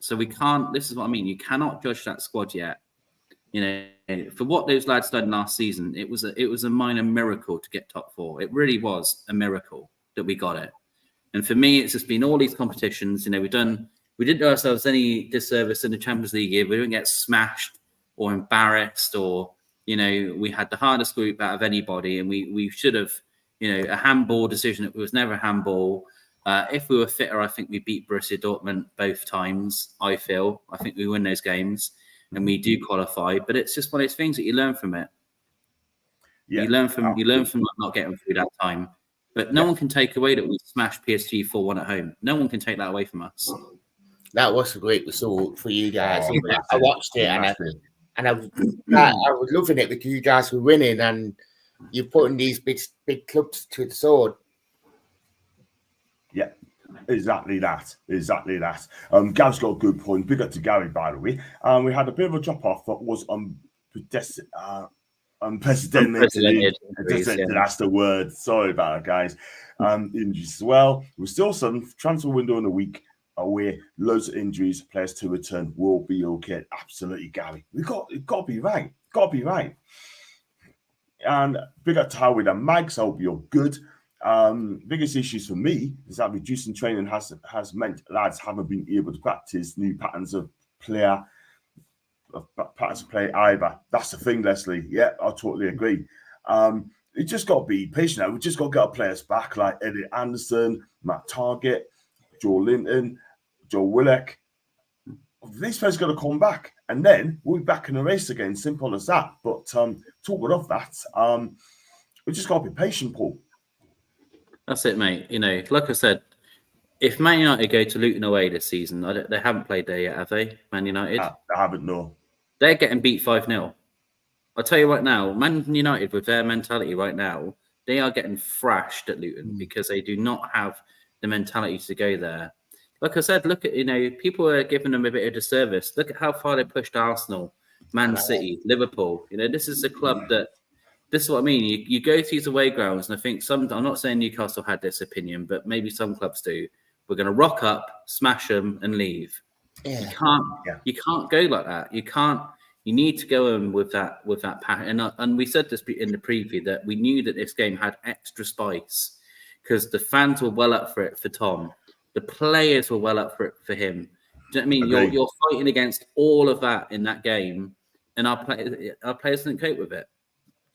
So we can't. This is what I mean. You cannot judge that squad yet. For what those lads done last season, it was a minor miracle to get top 4. It really was a miracle that we got it. And for me, it's just been all these competitions. We didn't do ourselves any disservice in the Champions League here. We didn't get smashed or embarrassed, or we had the hardest group out of anybody, and we should have a handball decision. It was never a handball. If we were fitter, I think we beat Borussia Dortmund both times. I think we win those games and we do qualify. But it's just one of those things that you learn from it. Yeah, you learn from not getting through that time. But no one can take away that we smashed PSG 4-1 at home. No one can take that away from us. That was a great result for you guys. I watched it and I was loving it because you guys were winning and you're putting these big clubs to the sword. Yeah, exactly that. Gav's got a good point. Big up to Gary, by the way. We had a bit of a drop off that was unprecedented. That's the word. Sorry about that, guys. Injuries as well. We're still some transfer window in a week away. Loads of injuries. Players to return will be okay. Absolutely, Gary. It got to be right. And big up to Howie and Mags. I hope you're good. Biggest issues for me is that reducing training has meant lads haven't been able to practice new patterns of play either. That's the thing, Leslie. Yeah, I totally agree. You just got to be patient. We just got to get our players back, like Eddie Anderson, Matt Targett, Joe Linton, Joe Willock. These players got to come back, and then we'll be back in the race again. Simple as that. But talking of that, we just got to be patient, Paul. That's it, mate. Like I said, if Man United go to Luton away this season, they haven't played there yet, have they? Man United? I haven't, no. They're getting beat 5-0. I'll tell you right now, Man United, with their mentality right now, they are getting thrashed at Luton because they do not have the mentality to go there. Like I said, look at, people are giving them a bit of disservice. Look at how far they pushed Arsenal, Man City, Liverpool. This is a club that, this is what I mean. You go to these away grounds, and I think I'm not saying Newcastle had this opinion, but maybe some clubs do. We're going to rock up, smash them, and leave. Yeah. You can't go like that. You can't. You need to go in with that pattern. And we said this in the preview that we knew that this game had extra spice because the fans were well up for it for Tom. The players were well up for it for him. Do you know what I mean? You're fighting against all of that in that game, and our players didn't cope with it.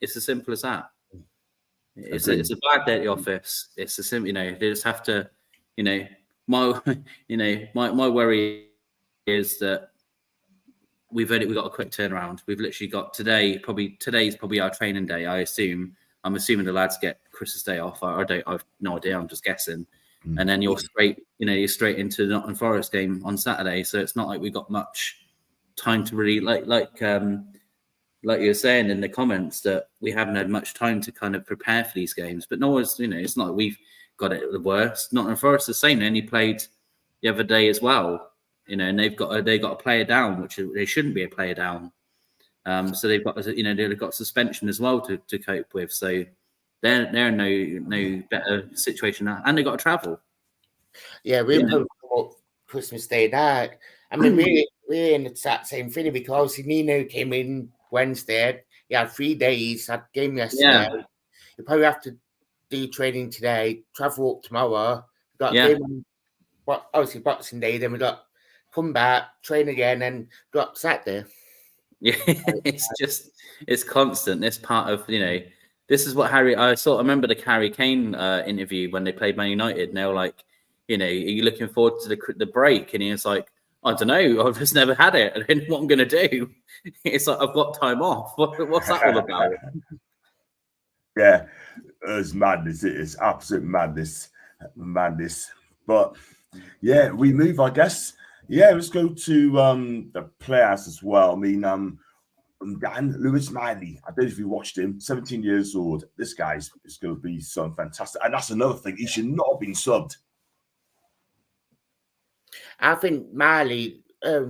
It's as simple as that. It's a bad day at the office. It's a simple, they just have to, my worry is that we've got a quick turnaround. We've literally got today's probably our training day. I'm assuming the lads get Christmas Day off. I've no idea. I'm just guessing. And then you're straight into the Nottingham Forest game on Saturday. So it's not like we've got much time to really like you were saying in the comments that we haven't had much time to kind of prepare for these games. But no one's, it's not like we've got it the worst. Nottingham Forest the same. They only played the other day as well, and they've got a player down, which they shouldn't be a player down. So they've got, they've got suspension as well to cope with. So they're in no better situation now, and they've got to travel. Yeah, we're probably up Christmas Day night. I mean, we're in the exact same thing because Nuno came in Wednesday. He had 3 days, had game yesterday. Yeah. You probably have to do training today, travel up tomorrow. Got a game on, obviously Boxing Day, then we got come back, train again, and got Saturday. Yeah, it's constant. It's part of, this is what I remember the Harry Kane interview when they played Man United, and they were like, are you looking forward to the break? And he was like, I don't know, I've just never had it. I don't know what I'm going to do. It's like, I've got time off. What's that all about? Yeah, it's madness. It is absolute madness. But yeah, we move, I guess. Yeah, let's go to the players as well. I mean, Dan Lewis Miley. I don't know if you watched him. 17 years old. This guy's is going to be so fantastic. And that's another thing. He should not have been subbed. I think Miley, I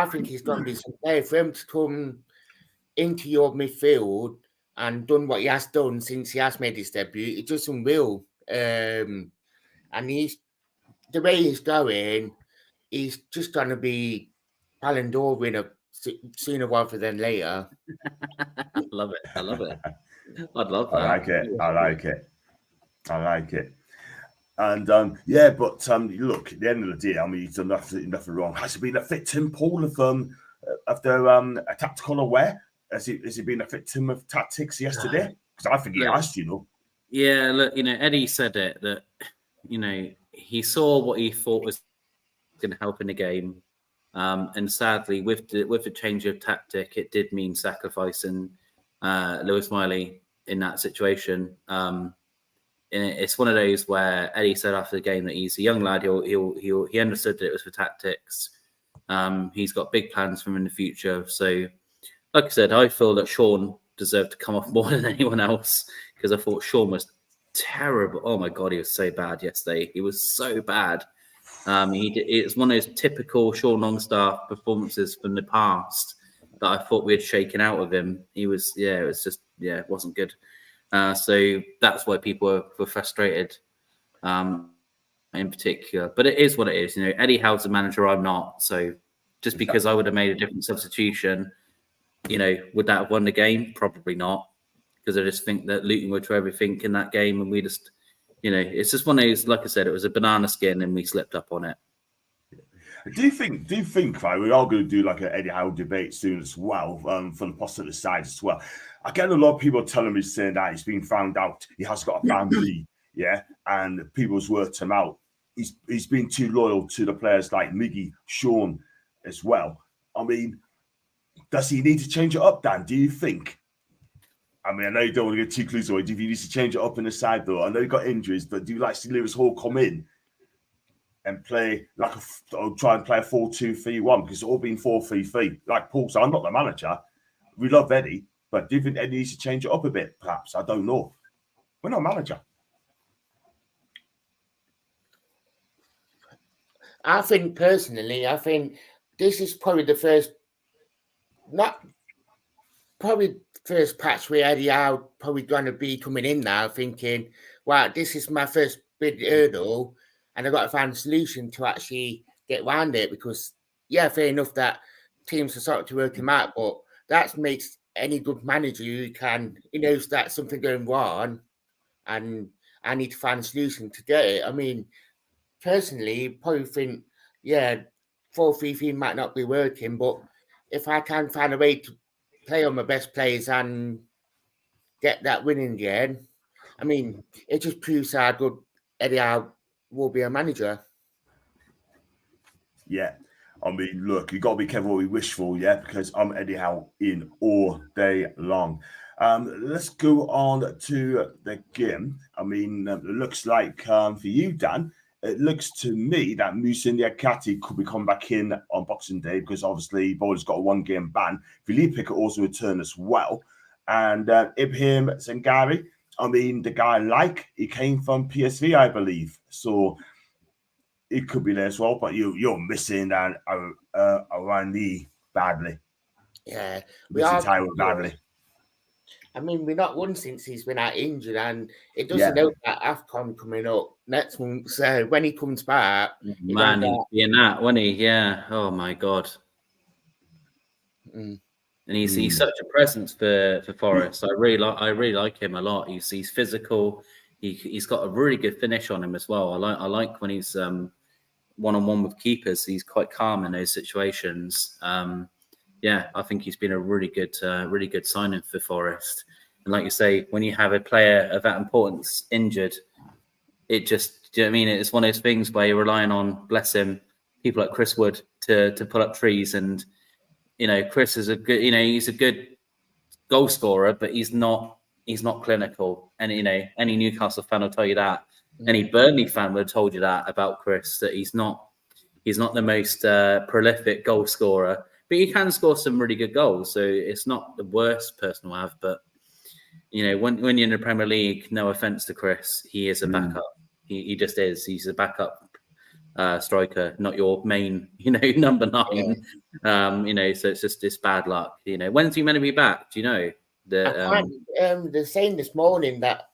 think he's going to be some player for him to come into your midfield and done what he has done since he has made his debut. It's just unreal. And the way he's going, he's just going to be Ballon d'Or winner sooner rather than later. I love it. I'd love that. I like it. And but look, at the end of the day, I mean, he's done nothing wrong. Has he been a victim, Paul, of a tactical aware? Has he been a victim of tactics yesterday? Because I think he has, Yeah, look, Eddie said it that, he saw what he thought was going to help in the game. And sadly, with the change of tactic, it did mean sacrificing Lewis Miley in that situation. And it's one of those where Eddie said after the game that he's a young lad. He understood that it was for tactics. He's got big plans for him in the future. So, like I said, I feel that Sean deserved to come off more than anyone else because I thought Sean was terrible. Oh my God, he was so bad yesterday. He was so bad. It's one of those typical Sean Longstaff performances from the past that I thought we had shaken out of him. It wasn't good. So that's why people were frustrated in particular. But it is what it is. Eddie Howe's the manager, I'm not. So just because I would have made a different substitution, would that have won the game? Probably not. Because I just think that Luton would throw everything in that game and we just, it's just one of those, like I said, it was a banana skin and we slipped up on it. Do you think, right, we are going to do like an Eddie Howe debate soon as well, from the positive side as well. I get a lot of people telling me saying that he's been found out, he has got a family, yeah, and people's worked him out. He's been too loyal to the players like Miggy, Sean as well. I mean, does he need to change it up, Dan? Do you think? I mean, I know you don't want to get too clues away. Do you need to change it up in the side, though? I know you got injuries, but do you like to see Lewis Hall come in and play or try and play a 4-2-3-1? Because it's all been 4-3-3. Like Paul said, I'm not the manager. We love Eddie, but do you think Eddie needs to change it up a bit, perhaps? I don't know. We're not a manager. I think personally, this is probably the first patch where Eddie Howe probably going to be coming in now thinking, wow, this is my first big hurdle and I've got to find a solution to actually get around it because, yeah, fair enough that teams are starting to work him out, but that makes any good manager who knows that something going wrong and I need to find a solution to get it. I mean, personally, probably think, 4-3-3 might not be working, but if I can find a way to play on my best players and get that winning game, I mean, it just proves how good Eddie Howe will be a manager. Yeah. I mean, look, you got to be careful what we wish for, yeah, because I'm Eddie Howe in all day long. Let's go on to the game. I mean, it looks like for you, Dan, it looks to me that Musa Niakate could be coming back in on Boxing Day because obviously Bowler's got a one-game ban. Philippe could also return as well. And Ibrahim Zangari, I mean, the guy he came from PSV, I believe. So it could be there as well, but you're missing that Arani badly. Yeah, we are badly. I mean, we're not won since he's been out injured, and it doesn't help that AFCON coming up next month. So when he comes back, man, he'd be in that, wouldn't he? Yeah. Oh my God. And he's such a presence for Forest. I really like him a lot. He's physical. He's got a really good finish on him as well. I like when he's one-on-one with keepers. He's quite calm in those situations. I think he's been a really good signing for Forest. And like you say, when you have a player of that importance injured, it just, do you know what I mean? It's one of those things where you're relying on, bless him, people like Chris Wood to pull up trees. And, Chris is a good, he's a good goal scorer, but he's not clinical. And, any Newcastle fan will tell you that. Any Burnley fan would have told you that about Chris, that he's not the most prolific goal scorer, but he can score some really good goals. So it's not the worst person to have. But when you're in the Premier League, no offense to Chris, he is a backup. He just is. He's a backup striker, not your main, number 9. So it's bad luck. When's he meant to be back? Do you know? They're saying this morning that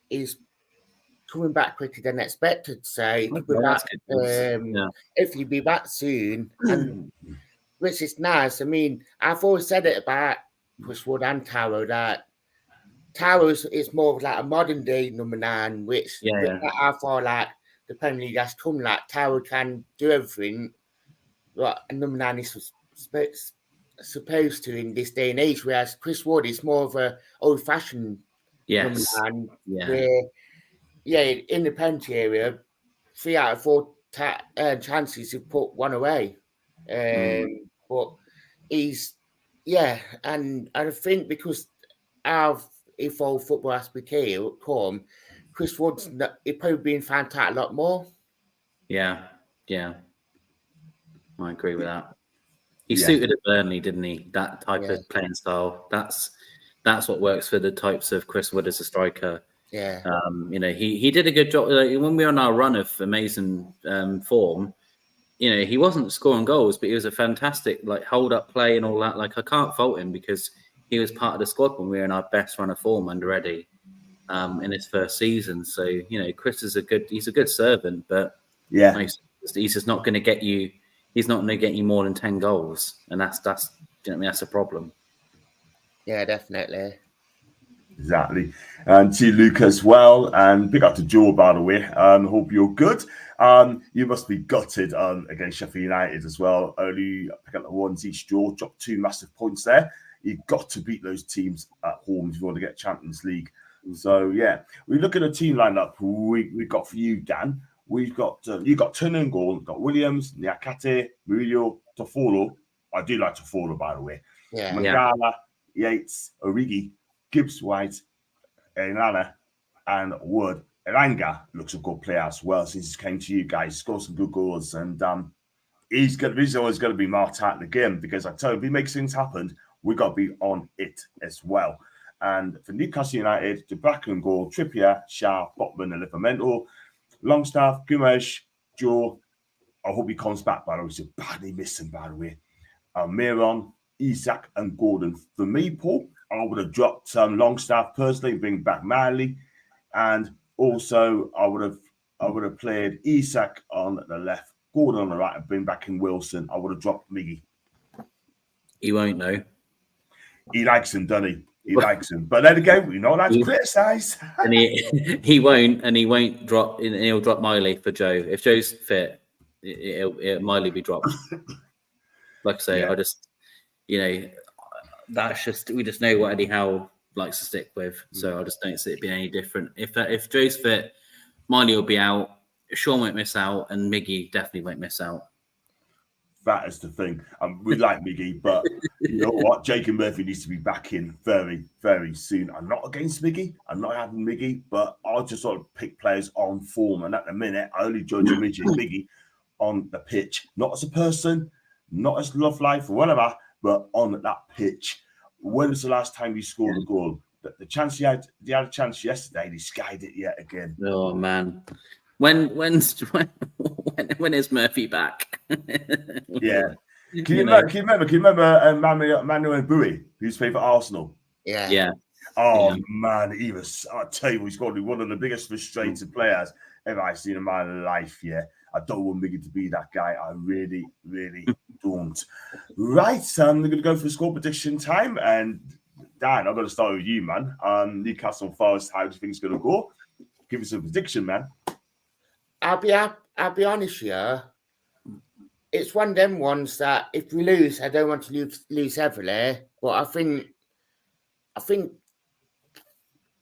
he's coming back quicker than expected. So if he'll be back soon, and which is nice. I mean, I've always said it about Chris Wood and Taro that Taro is more of like a modern day number 9, which I thought like the Premier League has come. Like Taro can do everything what a number 9 is supposed to in this day and age, whereas Chris Wood is more of a old fashioned Yes. And Yeah. In the penalty area, 3 out of 4 chances to put one away. But he's, and I think because if all football has become, Chris Wood's probably been found out a lot more. Yeah. I agree with that. He suited at Burnley, didn't he? That type of playing style. That's what works for the types of Chris Wood as a striker. Yeah. He did a good job. When we were on our run of amazing form, he wasn't scoring goals, but he was a fantastic hold up play and all that. I can't fault him because he was part of the squad when we were in our best run of form under Eddie in his first season. So Chris is he's a good servant, but he's just not going to get you. He's not going to get you more than 10 goals, and that's that's a problem. Yeah, definitely. Exactly. And to Luke as well. And big up to Joe, by the way. Hope you're good. You must be gutted against Sheffield United as well. Only pick up the ones each draw, dropped 2 massive points there. You've got to beat those teams at home if you want to get Champions League. So, yeah, we look at the team lineup we've got for you, Dan. We've got you got Turner in goal, got Williams, Niakate, Murillo, Toffolo. I do like Toffolo, by the way. Yeah. Mangala, Yates, Origi, Gibbs White, Elana, and Wood. Elanga looks a good player as well since he came to you guys. Scored some good goals, and he's always going to be marked out in the game because I tell you, if he makes things happen, we got to be on it as well. And for Newcastle United, De Bracken and goal, Trippier, Shah, Botman, and Livramento, Longstaff, Gumesh, Joe. I hope he comes back, by the way. He's badly missing, by the way. Miron, Isak, and Gordon. For me, Paul, I would have dropped Longstaff personally, bring back Marley, and also I would have played Isak on the left, Gordon on the right, and bring back in Wilson. I would have dropped Miggy. He won't know. He likes him, doesn't he? He likes him, but then again, we're not allowed to criticise. And he won't drop. He'll drop Miley for Joe. If Joe's fit, Miley be dropped. Like I say, I just that's just we just know what Eddie Howe likes to stick with. So I just don't see it being any different. If Joe's fit, Miley will be out. Sean won't miss out, and Miggy definitely won't miss out. That is the thing. We like Miggy, but you know what? Jacob Murphy needs to be back in very, very soon. I'm not against Miggy. I'm not having Miggy, but I'll just sort of pick players on form. And at the minute, I only judge Miggy on the pitch, not as a person, not as love life or whatever, but on that pitch. When was the last time he scored a goal? The chance he had a chance yesterday, and he skied it yet again. Oh man. When is Murphy back? Yeah. Can you remember Manuel Bui, who's played for Arsenal? Yeah. Oh man, he was. I tell you, he's probably one of the biggest frustrated players ever I've seen in my life. Yeah, I don't want Miggy to be that guy. I really, really don't. Right, we're going to go for score prediction time, and Dan, I'm going to start with you, man. Newcastle Forest, how do you think it's going to go? Give us a prediction, man. I'll be honest here. It's one of them ones that if we lose, I don't want to lose heavily. But I think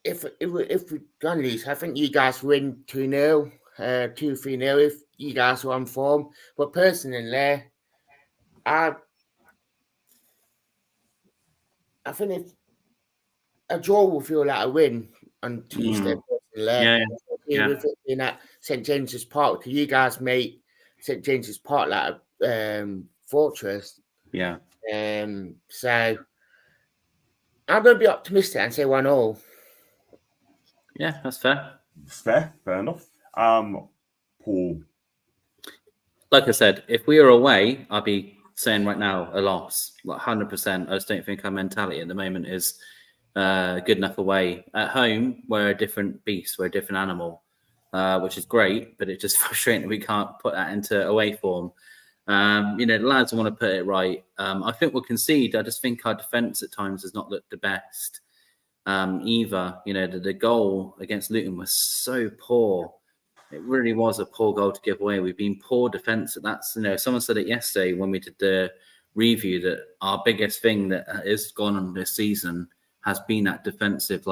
if we're gonna lose, I think you guys win 2-0, 2-3-0 if you guys are on form. But personally, I think if a draw will feel like a win on Tuesday. With it being at St James's Park, because you guys make St James's Park like a fortress. Yeah. So I'm going to be optimistic and say 1-0. Yeah, that's fair. It's fair enough. Paul. Like I said, if we were away, I'd be saying right now a loss, 100%. I just don't think our mentality at the moment is good enough away. At home, we're a different beast, we're a different animal, which is great, but it's just frustrating that we can't put that into away form. The lads want to put it right. I think we'll concede. I just think our defence at times has not looked the best either. The goal against Luton was so poor. It really was a poor goal to give away. We've been poor defence. That's, someone said it yesterday when we did the review that our biggest thing that has gone on this season has been that defensive,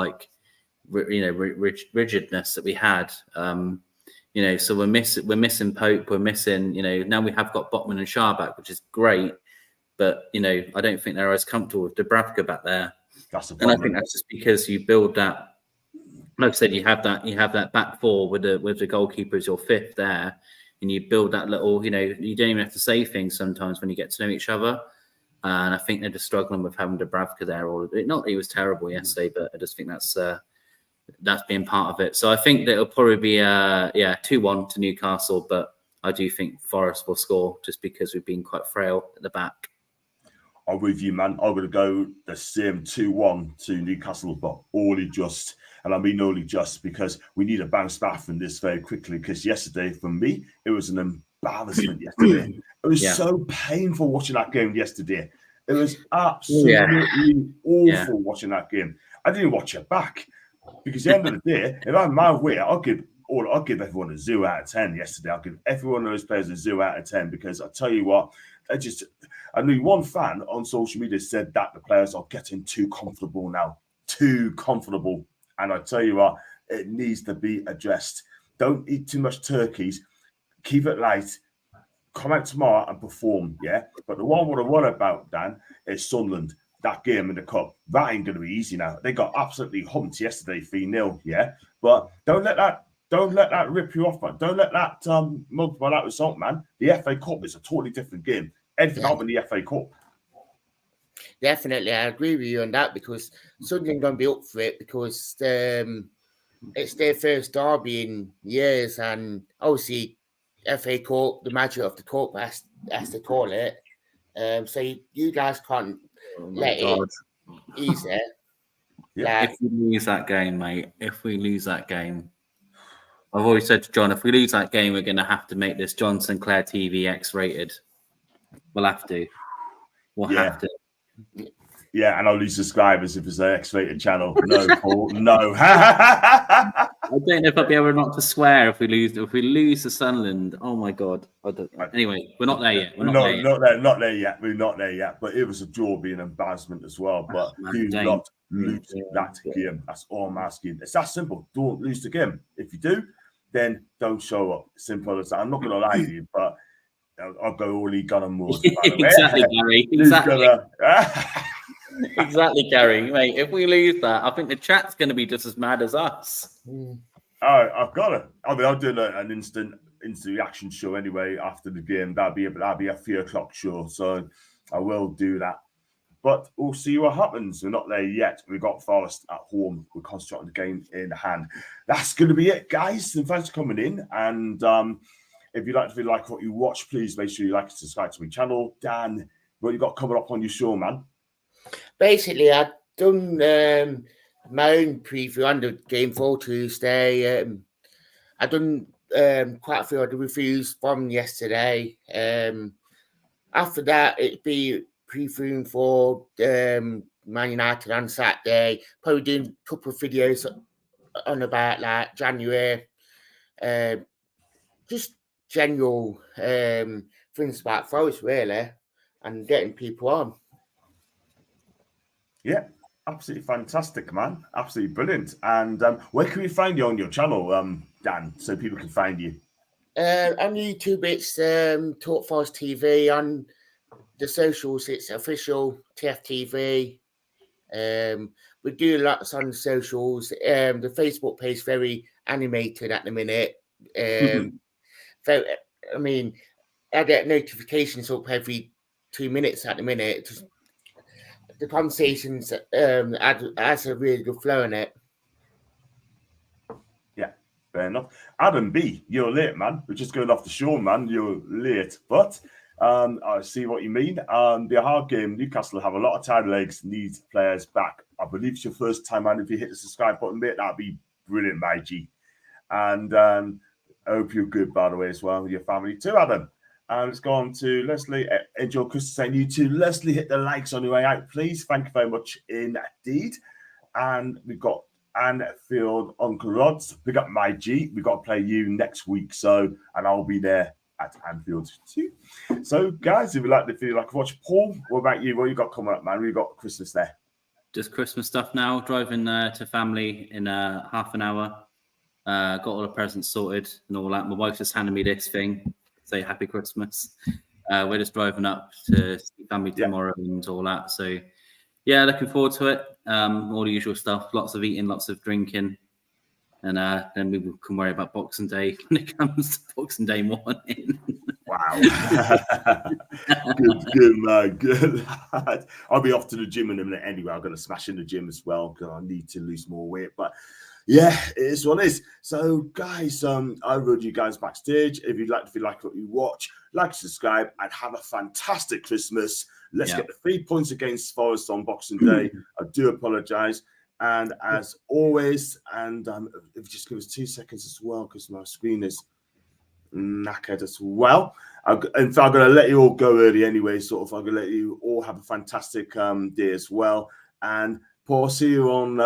rigidness that we had. So we're missing Pope, we're missing, now we have got Botman and Shah back, which is great, but I don't think they're as comfortable with Dubravka back there. That's the problem. And I think that's just because you build that. Like I said, you have that back four with the goalkeeper as your fifth there, and you build that little. You don't even have to say things sometimes when you get to know each other. And I think they're just struggling with having Dubravka there. Not that he was terrible yesterday, but I just think that's been part of it. So I think that it'll probably be 2-1 to Newcastle, but I do think Forest will score just because we've been quite frail at the back. I'm with you, man. I'm going to go the same 2-1 to Newcastle, but only just because we need to bounce back from this very quickly. Because yesterday, for me, it was an embarrassment yesterday. It was so painful watching that game yesterday. It was absolutely awful watching that game. I didn't watch it back because at the end of the day, if I'm my way, I'll give everyone a 0 out of 10 yesterday. I'll give every one of those players a 0 out of 10 because I tell you what, I knew one fan on social media said that the players are getting too comfortable now. Too comfortable. And I tell you what, it needs to be addressed. Don't eat too much turkeys. Keep it light. Come out tomorrow and perform, yeah? But the one what I worry about, Dan, is Sunderland. That game in the cup. That ain't going to be easy now. They got absolutely humped yesterday, 3-0, yeah? But don't let that rip you off, man. Don't let that multiply that result, man. The FA Cup is a totally different game. Anything up in the FA Cup. Definitely, I agree with you on that because Sunderland going to be up for it because it's their first derby in years, and obviously FA Cup, the magic of the cup, as they call it. So you guys can't let it easy. Yeah. If we lose that game, mate, I've always said to John, if we lose that game, we're going to have to make this John Sinclair TV X-rated. We'll have to. We'll have to. Yeah, and I'll lose subscribers if it's an X-rated channel. No, Paul, no. I don't know if I'll be able not to swear if we lose to Sunderland. Oh my God! Anyway, we're not there yet. Not there yet. We're not there yet. But it was a draw, be an embarrassment as well. But do not lose that game. That's all I'm asking. It's that simple. Don't lose the game. If you do, then don't show up. Simple as that. I'm not going to lie to you, but I'll go all gun and more. Exactly, Gary. Exactly. Exactly, Gary. Mate, if we lose that, I think the chat's going to be just as mad as us. I've got it. I'll do an instant reaction show anyway after the game. That'll be a 3:00 show, so I will do that. But we'll see what happens. We're not there yet. We've got Forest at home. We're concentrating on the game in hand. That's going to be it, guys. And thanks for coming in. And if you'd like to like what you watch, please make sure you like and subscribe to my channel. Dan, what you got coming up on your show, man? Basically, I've done my own preview on the game for Tuesday. I've done quite a few of the reviews from yesterday. After that, it'd be previewing for Man United on Saturday. Probably doing a couple of videos on about like January. Just general things about Forest, really, and getting people on. Yeah, absolutely fantastic, man. Absolutely brilliant. And where can we find you on your channel, Dan, so people can find you? On YouTube, it's Talk Forest TV. On the socials, it's official TFTV. We do lots on socials. The Facebook page is very animated at the minute. I mean, I get notifications up every 2 minutes at the minute. The conversations has a really good flow in it. Yeah, fair enough. Adam B, you're late, man. We're just going off the show, man. You're late. But I see what you mean. The hard game, Newcastle have a lot of tired legs, needs players back. I believe it's your first time, man. If you hit the subscribe button, mate, that'd be brilliant, my G. And I hope you're good, by the way, as well, with your family too, Adam. And let's go on to Leslie. Enjoy Christmas and you too. Leslie, hit the likes on your way out, please. Thank you very much indeed. And we've got Anfield Uncle Rods. Pick up my G. We've got to play you next week. And I'll be there at Anfield too. So, guys, if you like the video, like watch Paul, what about you? What you got coming up, man? We've got Christmas there. just Christmas stuff now. Driving to family in half an hour. Got all the presents sorted and all that. My wife just handed me this thing. Say Happy Christmas. We're just driving up to see family tomorrow and all that. So, yeah, looking forward to it. All the usual stuff. Lots of eating, lots of drinking. And then we can worry about Boxing Day when it comes to Boxing Day morning. Wow. good, man. Good. I'll be off to the gym in a minute anyway. I'm going to smash in the gym as well because I need to lose more weight. But yeah, it is what it is. So, guys, I rode you guys backstage. If you like what you watch, like, subscribe, and have a fantastic Christmas. Let's get the 3 points against Forest on Boxing Day. I do apologise. And as always, and if you just give us 2 seconds as well, because my screen is knackered as well. In fact, I'm going to let you all go early anyway. I'm going to let you all have a fantastic day as well. And Paul, see you on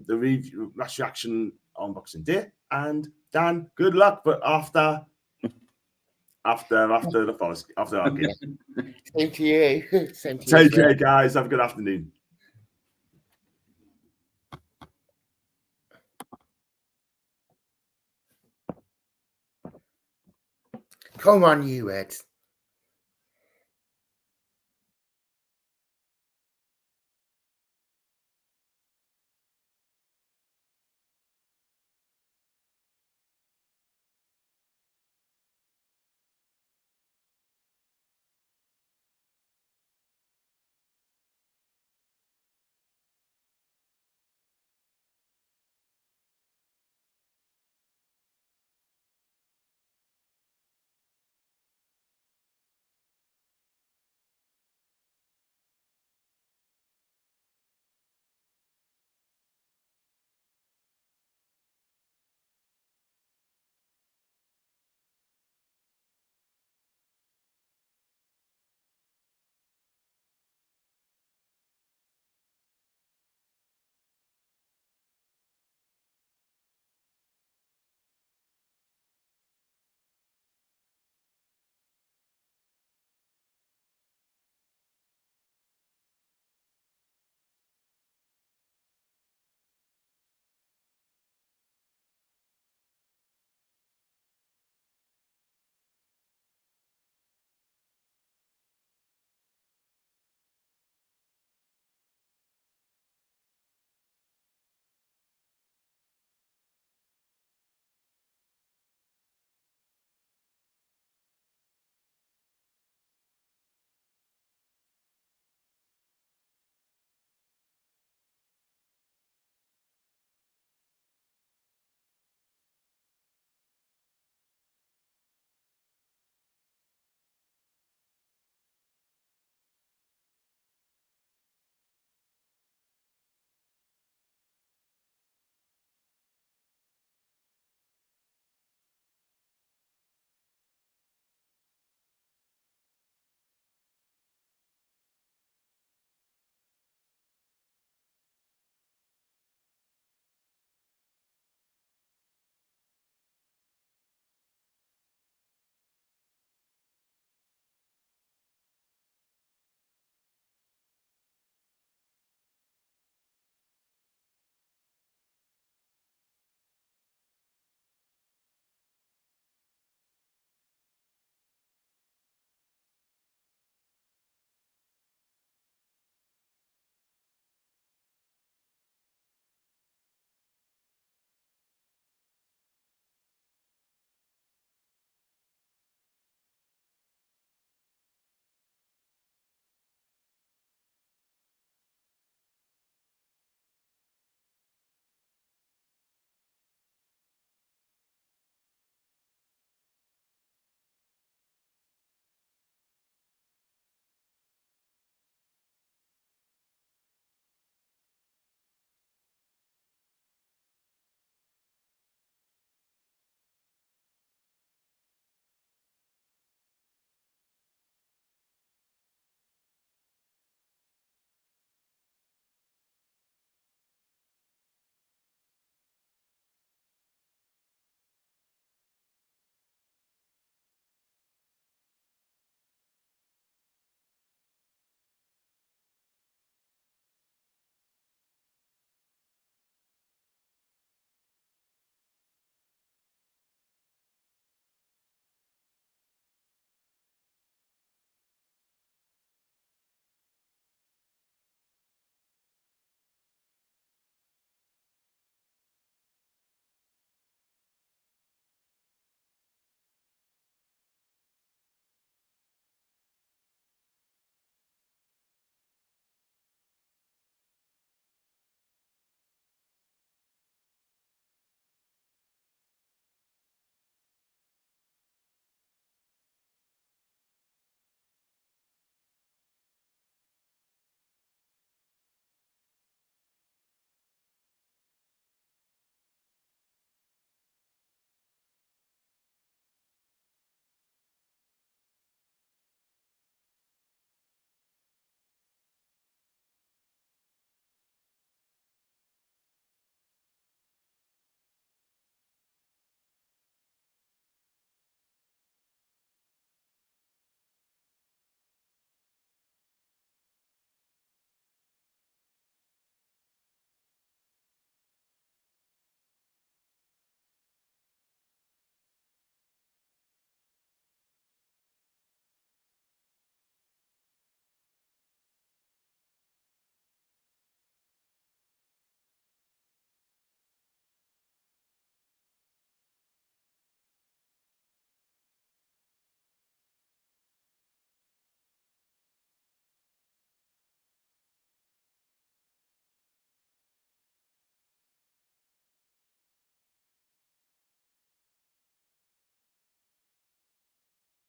the review match reaction on Boxing Day. And Dan, good luck. But after the Forest, after our game. Same to you. Same to you. Take care, guys. Have a good afternoon. Come on, you Ed.